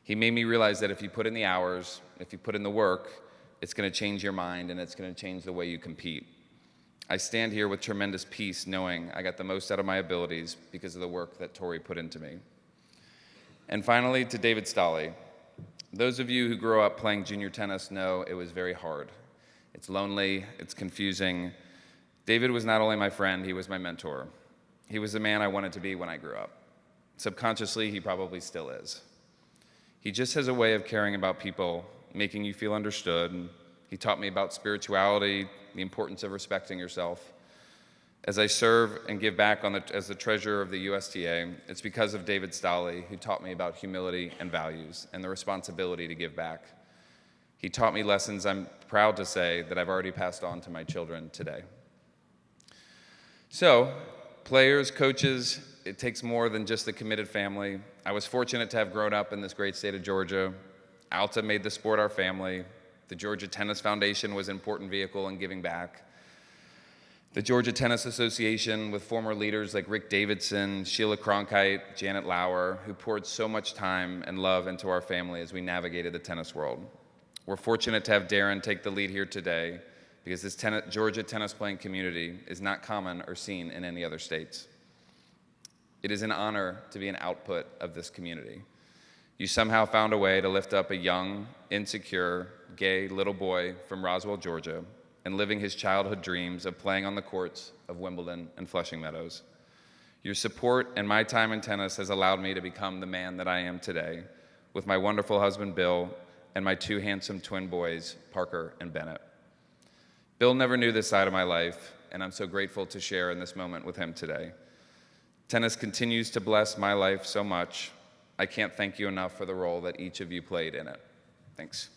He made me realize that if you put in the hours, if you put in the work, it's going to change your mind and it's going to change the way you compete. I stand here with tremendous peace knowing I got the most out of my abilities because of the work that Torrey put into me. And finally, to David Stolle. Those of you who grew up playing junior tennis know it was very hard. It's lonely, it's confusing. David was not only my friend, he was my mentor. He was the man I wanted to be when I grew up. Subconsciously, he probably still is. He just has a way of caring about people, making you feel understood. He taught me about spirituality, the importance of respecting yourself. As I serve and give back as the treasurer of the USTA, it's because of David Stolle, who taught me about humility and values and the responsibility to give back. He taught me lessons I'm proud to say that I've already passed on to my children today. So, players, coaches, it takes more than just the committed family. I was fortunate to have grown up in this great state of Georgia. Alta made the sport our family. The Georgia Tennis Foundation was an important vehicle in giving back. The Georgia Tennis Association, with former leaders like Rick Davidson, Sheila Cronkite, Janet Lauer, who poured so much time and love into our family as we navigated the tennis world. We're fortunate to have Darren take the lead here today because this Georgia tennis playing community is not common or seen in any other states. It is an honor to be an output of this community. You somehow found a way to lift up a young, insecure, gay little boy from Roswell, Georgia, and living his childhood dreams of playing on the courts of Wimbledon and Flushing Meadows. Your support and my time in tennis has allowed me to become the man that I am today, with my wonderful husband, Bill, and my 2 handsome twin boys, Parker and Bennett. Bill never knew this side of my life, and I'm so grateful to share in this moment with him today. Tennis continues to bless my life so much. I can't thank you enough for the role that each of you played in it. Thanks.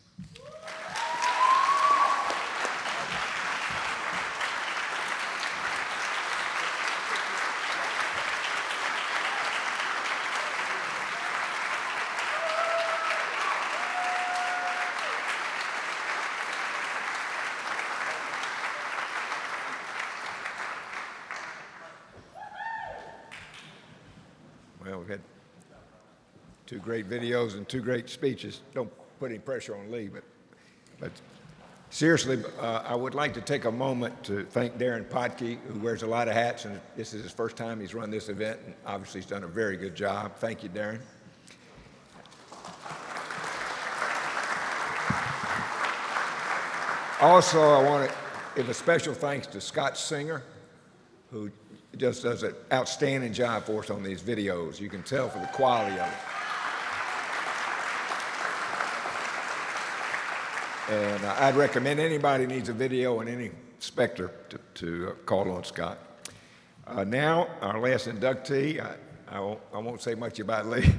Well, we've had 2 great videos and 2 great speeches. Don't put any pressure on Lee, but seriously, I would like to take a moment to thank Darren Potke, who wears a lot of hats, and this is his first time he's run this event, and obviously he's done a very good job. Thank you, Darren. Also, I want to give a special thanks to Scott Singer, who just does an outstanding job for us on these videos. You can tell for the quality of it. And I'd recommend anybody needs a video and any specter to call on Scott. Now, our last inductee, I won't say much about Lee,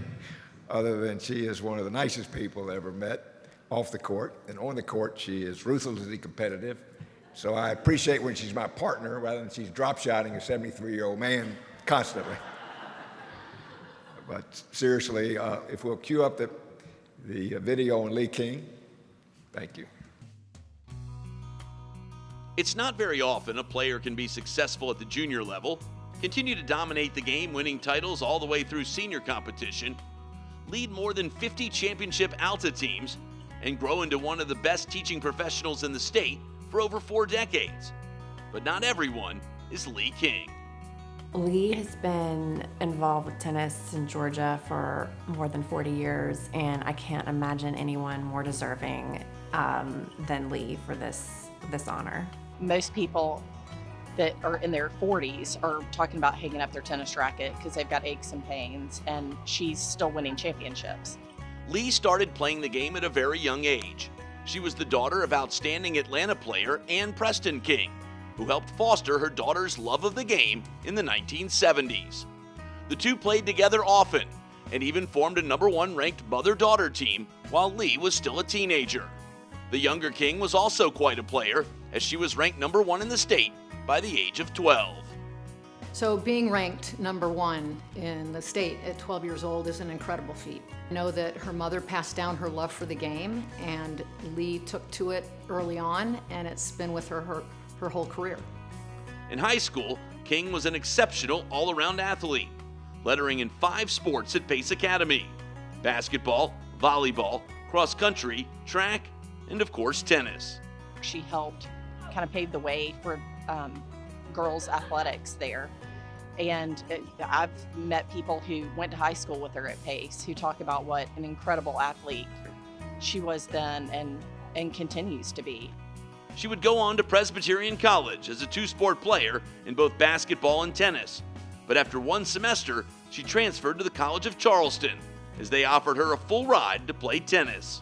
other than she is one of the nicest people I ever met off the court. And on the court, she is ruthlessly competitive. So I appreciate when she's my partner rather than she's drop-shotting a 73-year-old man constantly. But seriously, if we'll cue up the video on Lee King. Thank you. It's not very often a player can be successful at the junior level, continue to dominate the game, winning titles all the way through senior competition, lead more than 50 championship ALTA teams, and grow into one of the best teaching professionals in the state for over 4 decades. But not everyone is Lee King. Lee has been involved with tennis in Georgia for more than 40 years, and I can't imagine anyone more deserving than Lee for this honor. Most people that are in their 40s are talking about hanging up their tennis racket because they've got aches and pains, and she's still winning championships. Lee started playing the game at a very young age. She was the daughter of outstanding Atlanta player Ann Preston King, who helped foster her daughter's love of the game in the 1970s. The two played together often and even formed a #1 ranked mother-daughter team while Lee was still a teenager. The younger King was also quite a player, as she was ranked #1 in the state by the age of 12. So being ranked #1 in the state at 12 years old is an incredible feat. I know that her mother passed down her love for the game, and Lee took to it early on, and it's been with her whole career. In high school, King was an exceptional all-around athlete, lettering in 5 sports at Pace Academy: basketball, volleyball, cross country, track, and of course tennis. She helped kind of pave the way for girls athletics there. And I've met people who went to high school with her at Pace who talk about what an incredible athlete she was then and continues to be. She would go on to Presbyterian College as a 2-sport player in both basketball and tennis. But after 1 semester, she transferred to the College of Charleston, as they offered her a full ride to play tennis.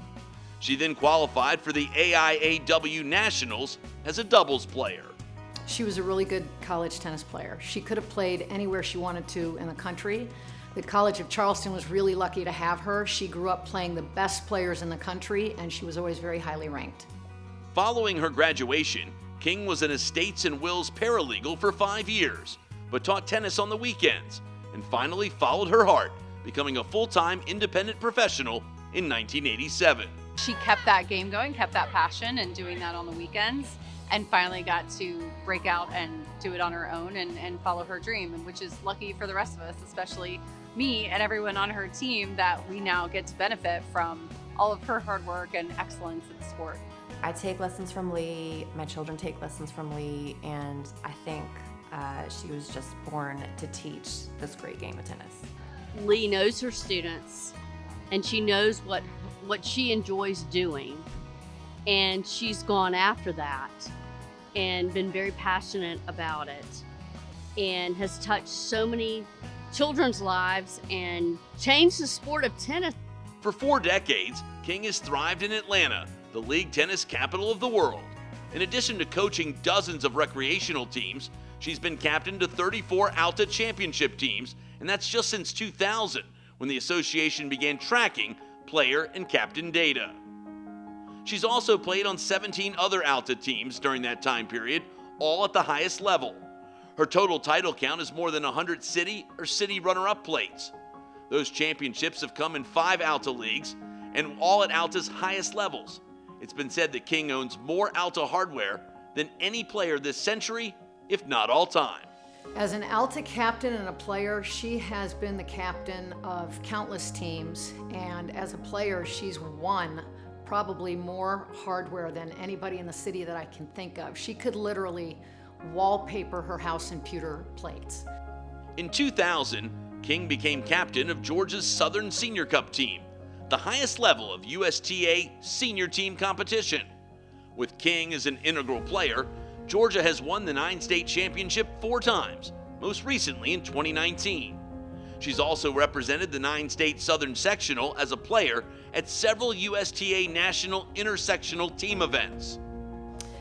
She then qualified for the AIAW Nationals as a doubles player. She was a really good college tennis player. She could have played anywhere she wanted to in the country. The College of Charleston was really lucky to have her. She grew up playing the best players in the country, and she was always very highly ranked. Following her graduation, King was an estates and wills paralegal for 5 years, but taught tennis on the weekends, and finally followed her heart, becoming a full-time independent professional in 1987. She kept that game going, kept that passion, and doing that on the weekends, and finally got to break out and do it on her own and follow her dream, and which is lucky for the rest of us, especially me and everyone on her team, that we now get to benefit from all of her hard work and excellence in the sport. I take lessons from Lee, my children take lessons from Lee, and I think she was just born to teach this great game of tennis. Lee knows her students, and she knows what she enjoys doing, and she's gone after that and been very passionate about it, and has touched so many children's lives and changed the sport of tennis. For 4 decades, King has thrived in Atlanta, the league tennis capital of the world. In addition to coaching dozens of recreational teams, she's been captain to 34 ALTA championship teams, and that's just since 2000, when the association began tracking player and captain data. She's also played on 17 other ALTA teams during that time period, all at the highest level. Her total title count is more than 100 city or city runner-up plates. Those championships have come in 5 ALTA leagues, and all at ALTA's highest levels. It's been said that King owns more ALTA hardware than any player this century, if not all time. As an ALTA captain and a player, she has been the captain of countless teams, and as a player, she's won probably more hardware than anybody in the city that I can think of. She could literally wallpaper her house in pewter plates. In 2000, King became captain of Georgia's Southern Senior Cup team, the highest level of USTA senior team competition. With King as an integral player, Georgia has won the 9-state championship 4 times, most recently in 2019. She's also represented the 9-state Southern Sectional as a player at several USTA national intersectional team events.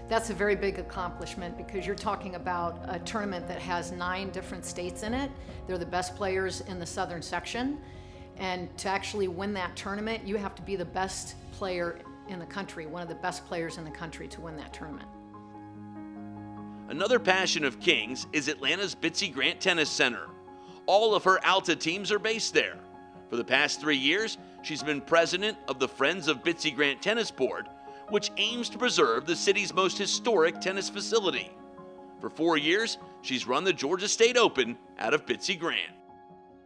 That's a very big accomplishment because you're talking about a tournament that has 9 different states in it. They're the best players in the Southern section. And to actually win that tournament, you have to be the best player in the country, one of the best players in the country to win that tournament. Another passion of King's is Atlanta's Bitsy Grant Tennis Center. All of her ALTA teams are based there. For the past 3 years, she's been president of the Friends of Bitsy Grant Tennis Board, which aims to preserve the city's most historic tennis facility. For 4 years, she's run the Georgia State Open out of Bitsy Grant.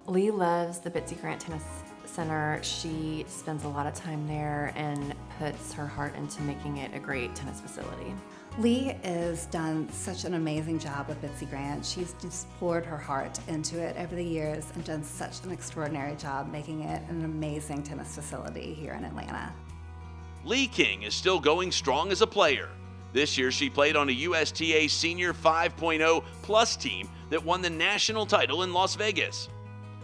Lee loves the Bitsy Grant Tennis Center. She spends a lot of time there and puts her heart into making it a great tennis facility. Lee has done such an amazing job with Bitsy Grant. She's just poured her heart into it over the years and done such an extraordinary job making it an amazing tennis facility here in Atlanta. Lee King is still going strong as a player. This year she played on a USTA Senior 5.0 Plus team that won the national title in Las Vegas.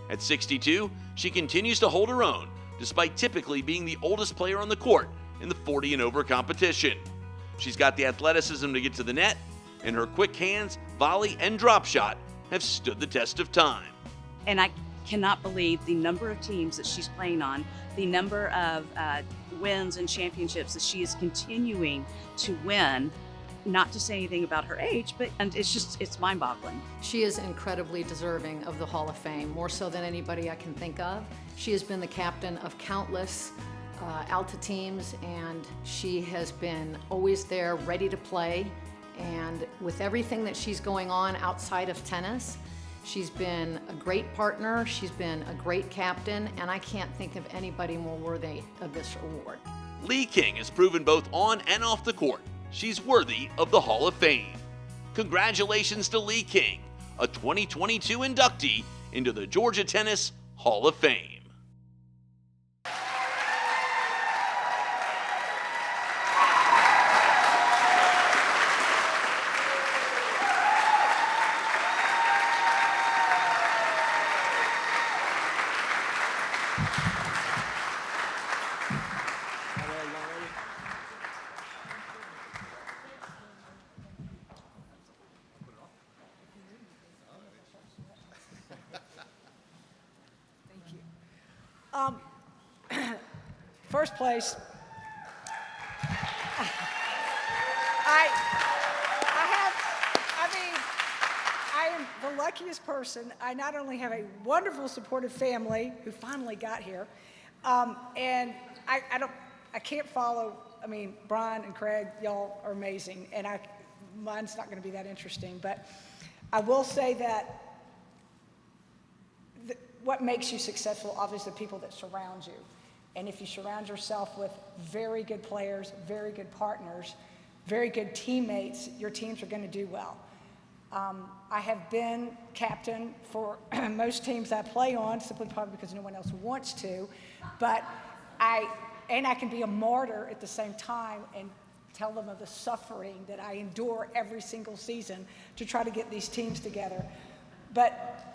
At 62, she continues to hold her own, despite typically being the oldest player on the court in the 40 and over competition. She's got the athleticism to get to the net, and her quick hands, volley, and drop shot have stood the test of time. And I cannot believe the number of teams that she's playing on, the number of wins and championships that she is continuing to win. Not to say anything about her age, but it's mind-boggling. She is incredibly deserving of the Hall of Fame, more so than anybody I can think of. She has been the captain of countless Alta teams, and she has been always there, ready to play. And with everything that she's going on outside of tennis, she's been a great partner, she's been a great captain, and I can't think of anybody more worthy of this award. Lee King has proven both on and off the court she's worthy of the Hall of Fame. Congratulations to Lee King, a 2022 inductee into the Georgia Tennis Hall of Fame. First place, I am the luckiest person. I not only have a wonderful supportive family who finally got here, and I can't follow, Brian and Craig, y'all are amazing, and mine's not gonna be that interesting, but I will say that what makes you successful, obviously, the people that surround you. And if you surround yourself with very good players, very good partners, very good teammates, your teams are going to do well. I have been captain for most teams I play on, simply probably because no one else wants to, but I can be a martyr at the same time and tell them of the suffering that I endure every single season to try to get these teams together. But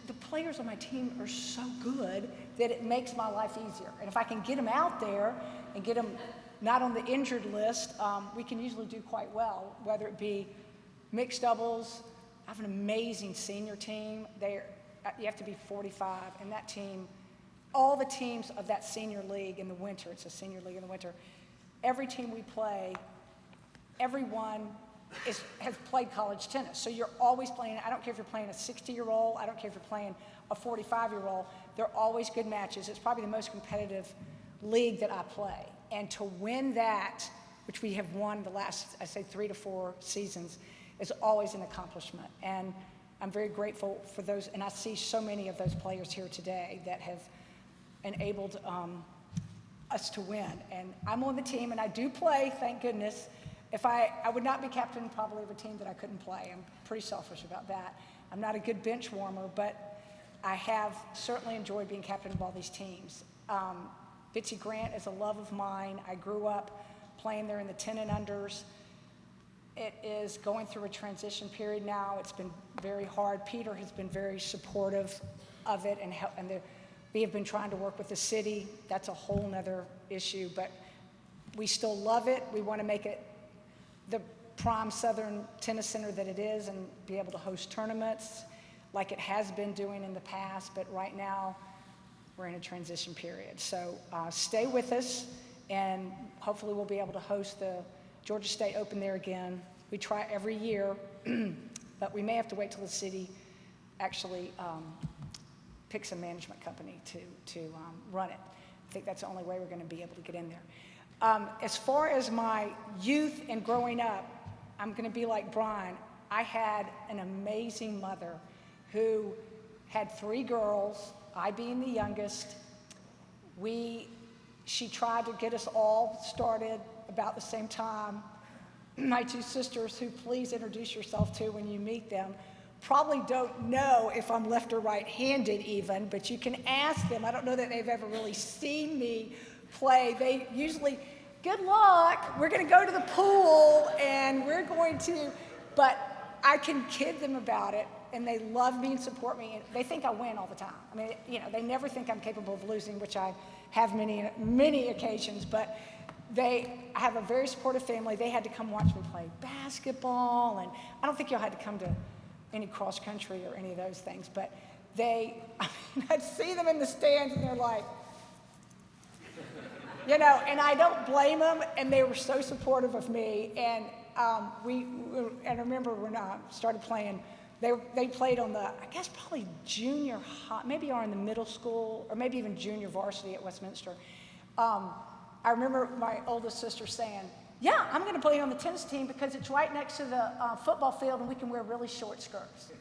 the players on my team are so good that it makes my life easier. And if I can get them out there and get them not on the injured list, we can usually do quite well, whether it be mixed doubles. I have an amazing senior team. You have to be 45, and that team, all the teams of that senior league in the winter, it's a senior league in the winter, every team we play, everyone has played college tennis. So you're always playing, I don't care if you're playing a 60-year-old, I don't care if you're playing a 45-year-old, they're always good matches. It's probably the most competitive league that I play. And to win that, which we have won the last, I say 3 to 4 seasons, is always an accomplishment. And I'm very grateful for those, and I see so many of those players here today that have enabled us to win. And I'm on the team, and I do play, thank goodness. I would not be captain probably of a team that I couldn't play. I'm pretty selfish about that. I'm not a good bench warmer, but I have certainly enjoyed being captain of all these teams. Bitsy Grant is a love of mine. I grew up playing there in the 10 and unders. It is going through a transition period now. It's been very hard. Peter has been very supportive of it, and we have been trying to work with the city. That's a whole nother issue, but we still love it. We want to make it the prime Southern tennis center that it is and be able to host tournaments like it has been doing in the past, but right now we're in a transition period. So stay with us, and hopefully we'll be able to host the Georgia State Open there again. We try every year, but we may have to wait till the city actually picks a management company to run it. think that's the only way we're going to be able to get in there. As far as my youth and growing up, I'm going to be like Brian. I had an amazing mother who had 3 girls, I being the youngest. She tried to get us all started about the same time. My 2 sisters, who please introduce yourself to when you meet them, probably don't know if I'm left or right-handed even, but you can ask them. I don't know that they've ever really seen me play. They usually, good luck, we're going to go to the pool, and we're going to, but I can kid them about it, and they love me and support me, and they think I win all the time. I mean, you know, they never think I'm capable of losing, which I have many occasions, but I have a very supportive family. They had to come watch me play basketball, and I don't think y'all had to come to any cross country or any of those things, but I'd see them in the stands, and they're like, you know, and I don't blame them, and they were so supportive of me, and I remember when I started playing, they played on the, I guess probably junior high, maybe are in the middle school, or maybe even junior varsity at Westminster. I remember my oldest sister saying, yeah, I'm going to play on the tennis team because it's right next to the football field and we can wear really short skirts.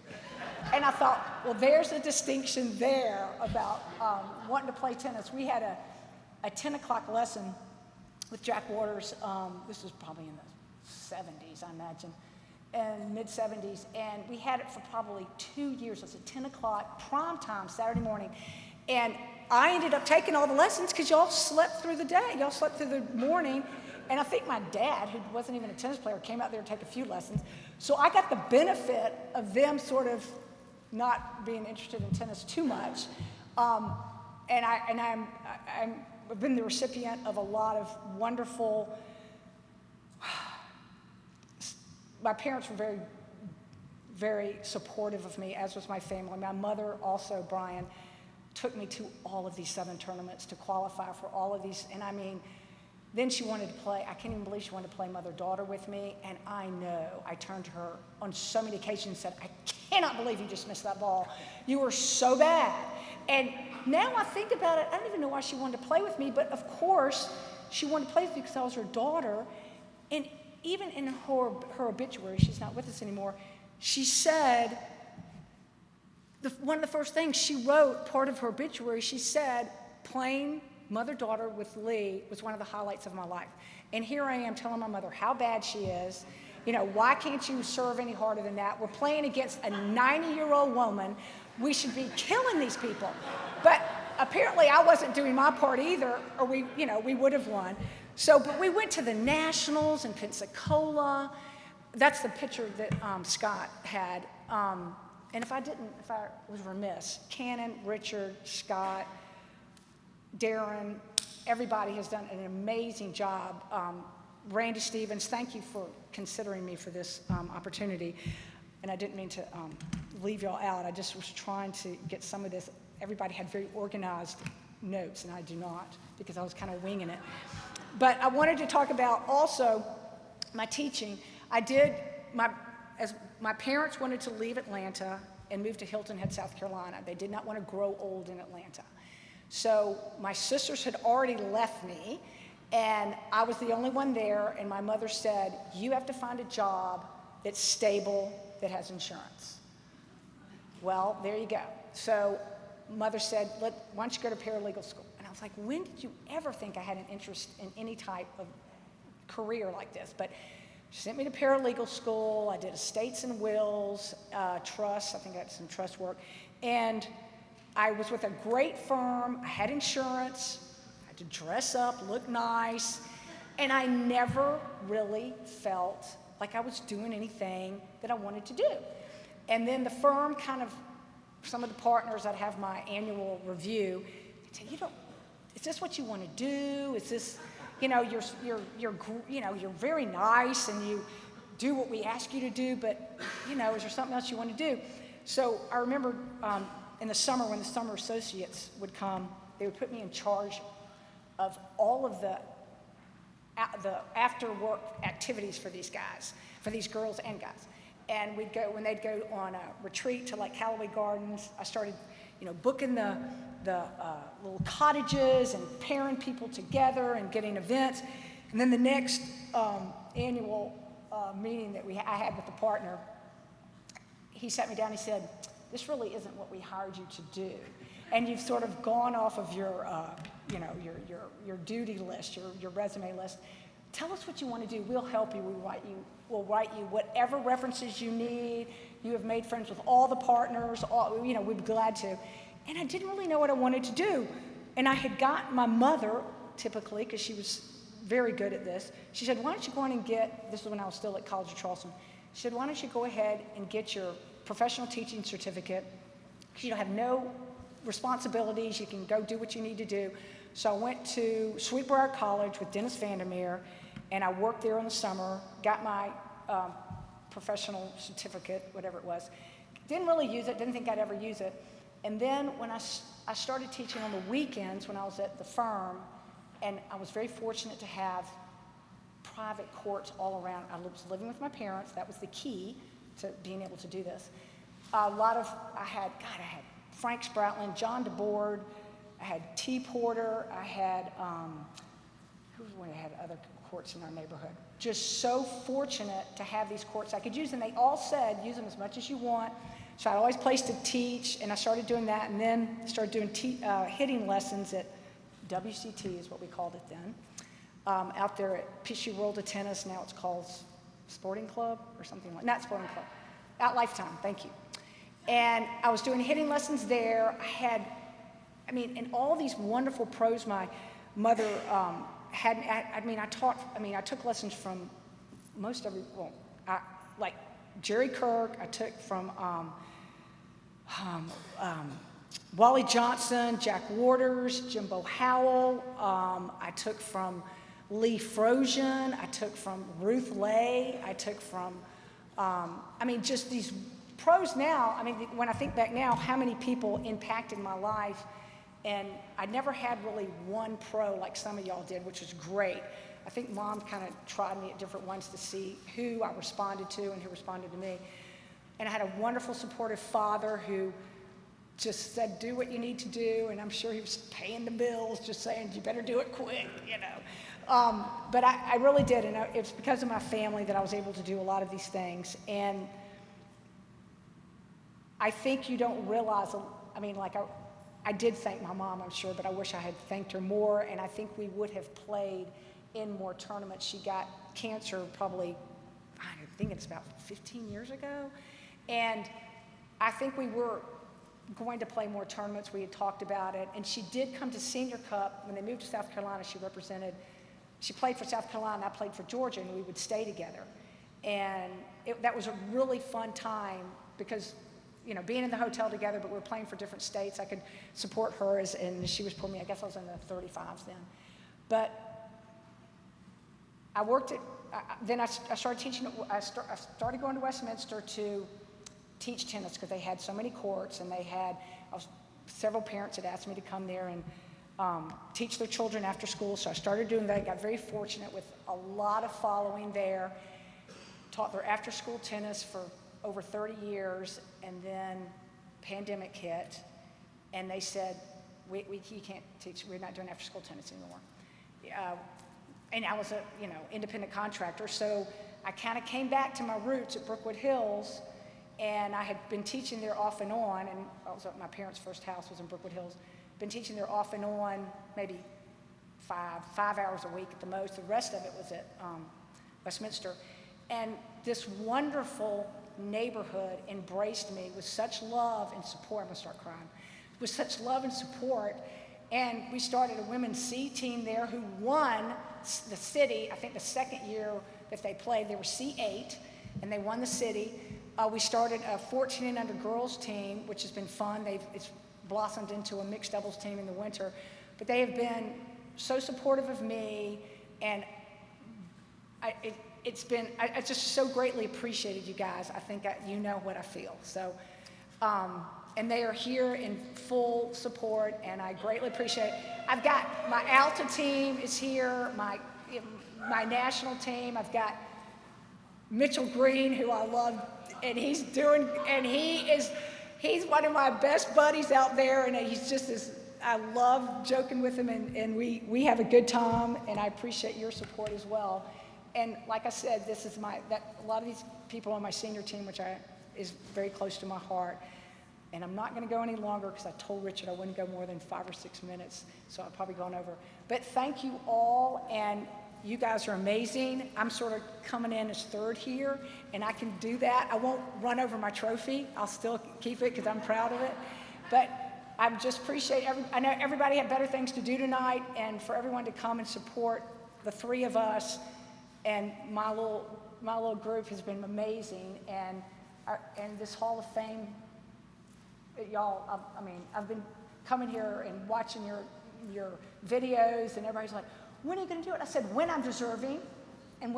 And I thought, well, there's a distinction there about wanting to play tennis. We had a 10 o'clock lesson with Jack Waters. This was probably in the 70s, I imagine, and mid-70s. And we had it for probably 2 years. It was at 10 o'clock, prime time, Saturday morning. And I ended up taking all the lessons because y'all slept through the day. Y'all slept through the morning. And I think my dad, who wasn't even a tennis player, came out there to take a few lessons. So I got the benefit of them sort of not being interested in tennis too much. And I've been the recipient of a lot of wonderful, my parents were very, very supportive of me, as was my family. My mother also, Brian, took me to all of these Southern tournaments to qualify for all of these. And I mean, then she wanted to play, I can't even believe she wanted to play mother-daughter with me. And I know, I turned to her on so many occasions and said, I cannot believe you just missed that ball. You were so bad. And now I think about it, I don't even know why she wanted to play with me, but of course, she wanted to play with me because I was her daughter. And even in her obituary, she's not with us anymore, she said, one of the first things she wrote, part of her obituary, she said, playing mother-daughter with Lee was one of the highlights of my life. And here I am telling my mother how bad she is. You know, why can't you serve any harder than that? We're playing against a 90-year-old woman. We should be killing these people. But apparently I wasn't doing my part either, or we would have won. So, but we went to the Nationals in Pensacola. That's the picture that Scott had. And if I was remiss, Cannon, Richard, Scott, Darren, everybody has done an amazing job. Randy Stevens, thank you for considering me for this opportunity. And I didn't mean to leave y'all out. I just was trying to get some of this. Everybody had very organized notes, and I do not, because I was kind of winging it. But I wanted to talk about also my teaching. As my parents wanted to leave Atlanta and move to Hilton Head, South Carolina. They did not want to grow old in Atlanta. So my sisters had already left me, and I was the only one there, and my mother said, you have to find a job that's stable, that has insurance. Well, there you go. So mother said, why don't you go to paralegal school? And I was like, when did you ever think I had an interest in any type of career like this? But she sent me to paralegal school. I did estates and wills, trust. I think I had some trust work. And I was with a great firm. I had insurance. I had to dress up, look nice. And I never really felt like I was doing anything that I wanted to do. And then the firm some of the partners, I'd have my annual review. They'd say, is this what you want to do? Is this, you're very nice and you do what we ask you to do, but, is there something else you want to do? So I remember in the summer, when the summer associates would come, they would put me in charge of all of the after-work activities for these guys, for these girls and guys. And when they'd go on a retreat to like Callaway Gardens, I started, booking the little cottages and pairing people together and getting events. And then the next annual meeting that I had with the partner, he sat me down and he said, this really isn't what we hired you to do. And you've sort of gone off of your duty list, your resume list. Tell us what you want to do. We'll help you. We'll write you whatever references you need. You have made friends with all the partners. We'd be glad to. And I didn't really know what I wanted to do. And I had got my mother, typically, because she was very good at this. She said, why don't you go on and this is when I was still at College of Charleston. She said, why don't you go ahead and get your professional teaching certificate? You don't have no responsibilities. You can go do what you need to do. So I went to Sweetbriar College with Dennis Vandermeer, and I worked there in the summer, got my professional certificate, whatever it was. Didn't really use it, didn't think I'd ever use it. And then when I started teaching on the weekends when I was at the firm, and I was very fortunate to have private courts all around. I was living with my parents. That was the key to being able to do this. I had Frank Spratland, John DeBoard, I had T. Porter, I had, I had other courts in our neighborhood. Just so fortunate to have these courts I could use, and they all said, use them as much as you want. So I had always placed to teach, and I started doing that, and then started doing hitting lessons at WCT is what we called it then, out there at PSU World of Tennis. Now it's called Sporting Club or something like, not Sporting Club, at Lifetime, thank you. And I was doing hitting lessons there. And all these wonderful pros my mother had. I took lessons from most everyone, like Jerry Kirk. I took from Wally Johnson, Jack Waters, Jimbo Howell. I took from Lee Frozen. I took from Ruth Lay. I took from, just these pros now. When I think back now, how many people impacted my life. And I never had really one pro like some of y'all did, which was great. I think Mom kind of tried me at different ones to see who I responded to and who responded to me. And I had a wonderful, supportive father who just said, do what you need to do. And I'm sure he was paying the bills, just saying, you better do it quick, But I really did. And it's because of my family that I was able to do a lot of these things. And I think you don't realize, I did thank my mom, I'm sure, but I wish I had thanked her more. And I think we would have played in more tournaments. She got cancer probably, I think it's about 15 years ago. And I think we were going to play more tournaments. We had talked about it. And she did come to Senior Cup. When they moved to South Carolina, she played for South Carolina, I played for Georgia, and we would stay together. And that was a really fun time because, being in the hotel together, but we were playing for different states. I could support her, and she was pulling me. I guess I was in the 35s then. But I worked then I started teaching. I started going to Westminster to teach tennis because they had so many courts, and several parents had asked me to come there and teach their children after school. So I started doing that. I got very fortunate with a lot of following there. Taught their after-school tennis for over 30 years, and then pandemic hit, and they said, you can't teach, we're not doing after-school tennis anymore. And I was a independent contractor, so I kind of came back to my roots at Brookwood Hills, and I had been teaching there off and on, and my parents' first house was in Brookwood Hills. Been teaching there off and on, maybe five hours a week at the most. The rest of it was at Westminster. And this wonderful neighborhood embraced me with such love and support. I'm gonna start crying. With such love and support. And we started a women's C team there who won the city. I think the second year that they played, they were C8, and they won the city. We started a 14 and under girls team, which has been fun. It's blossomed into a mixed doubles team in the winter. But they have been so supportive of me, and I just so greatly appreciated you guys. I think you know what I feel. So, and they are here in full support, and I greatly appreciate it. I've got my Alta team is here, my national team. I've got Mitchell Green, who I love, and he he's one of my best buddies out there, and he's just I love joking with him, and we have a good time, and I appreciate your support as well. And like I said, this is a lot of these people on my senior team, which is very close to my heart. And I'm not going to go any longer because I told Richard I wouldn't go more than 5 or 6 minutes, so I've probably gone over. But thank you all, and you guys are amazing. I'm sort of coming in as third here, and I can do that. I won't run over my trophy. I'll still keep it because I'm proud of it. But I just appreciate I know everybody had better things to do tonight, and for everyone to come and support the three of us, and my little group has been amazing, and this Hall of Fame. Y'all, I mean, I've been coming here and watching your videos, and everybody's like, when are you going to do it? I said, when I'm deserving, and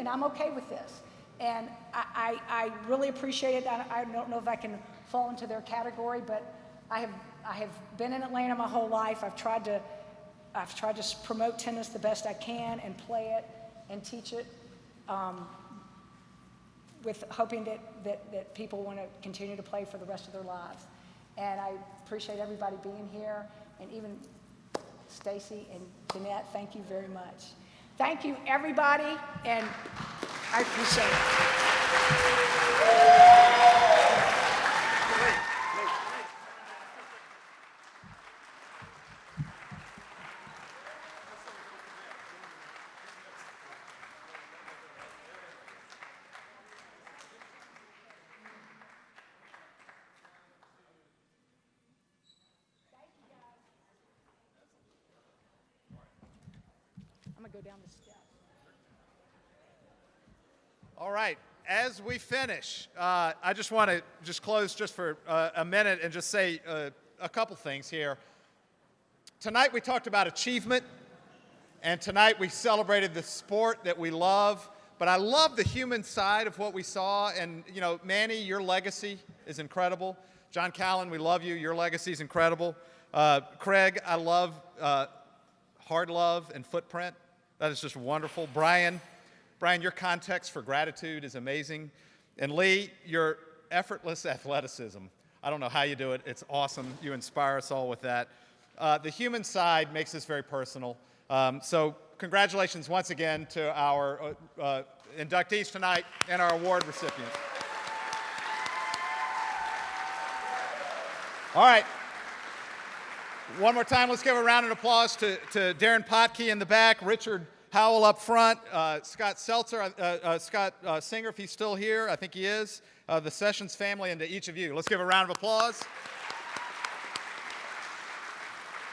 I'm okay with this. And I really appreciate it. I don't know if I can fall into their category, but I have been in Atlanta my whole life. I've tried to promote tennis the best I can and play it and teach it. With hoping that people want to continue to play for the rest of their lives. And I appreciate everybody being here, and even Stacy and Jeanette, thank you very much. Thank you, everybody, and I appreciate it. Go down the steps. All right, as we finish, I just want to close just for a minute and just say a couple things here. Tonight we talked about achievement, and tonight we celebrated the sport that we love, but I love the human side of what we saw, and you know, Manny, your legacy is incredible. John Callan, we love you, your legacy is incredible. Craig, I love Hard Love and Footprint. That is just wonderful. Brian, your context for gratitude is amazing. And Lee, your effortless athleticism. I don't know how you do it. It's awesome. You inspire us all with that. The human side makes this very personal. So congratulations once again to our inductees tonight and our award recipients. All right. One more time, let's give a round of applause to Darren Potke in the back, Richard Howell up front, Scott Seltzer, Scott Singer, if he's still here, I think he is, the Sessions family, and to each of you. Let's give a round of applause.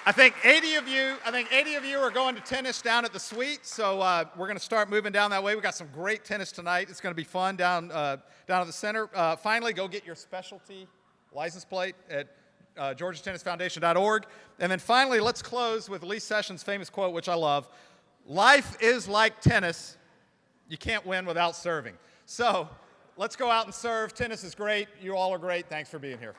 I think 80 of you are going to tennis down at the suite, so we're going to start moving down that way. We've got some great tennis tonight. It's going to be fun down at the center. Finally, go get your specialty license plate at GeorgiaTennisFoundation.org. And then finally, let's close with Lee Sessions' famous quote, which I love. Life is like tennis. You can't win without serving. So let's go out and serve. Tennis is great. You all are great. Thanks for being here.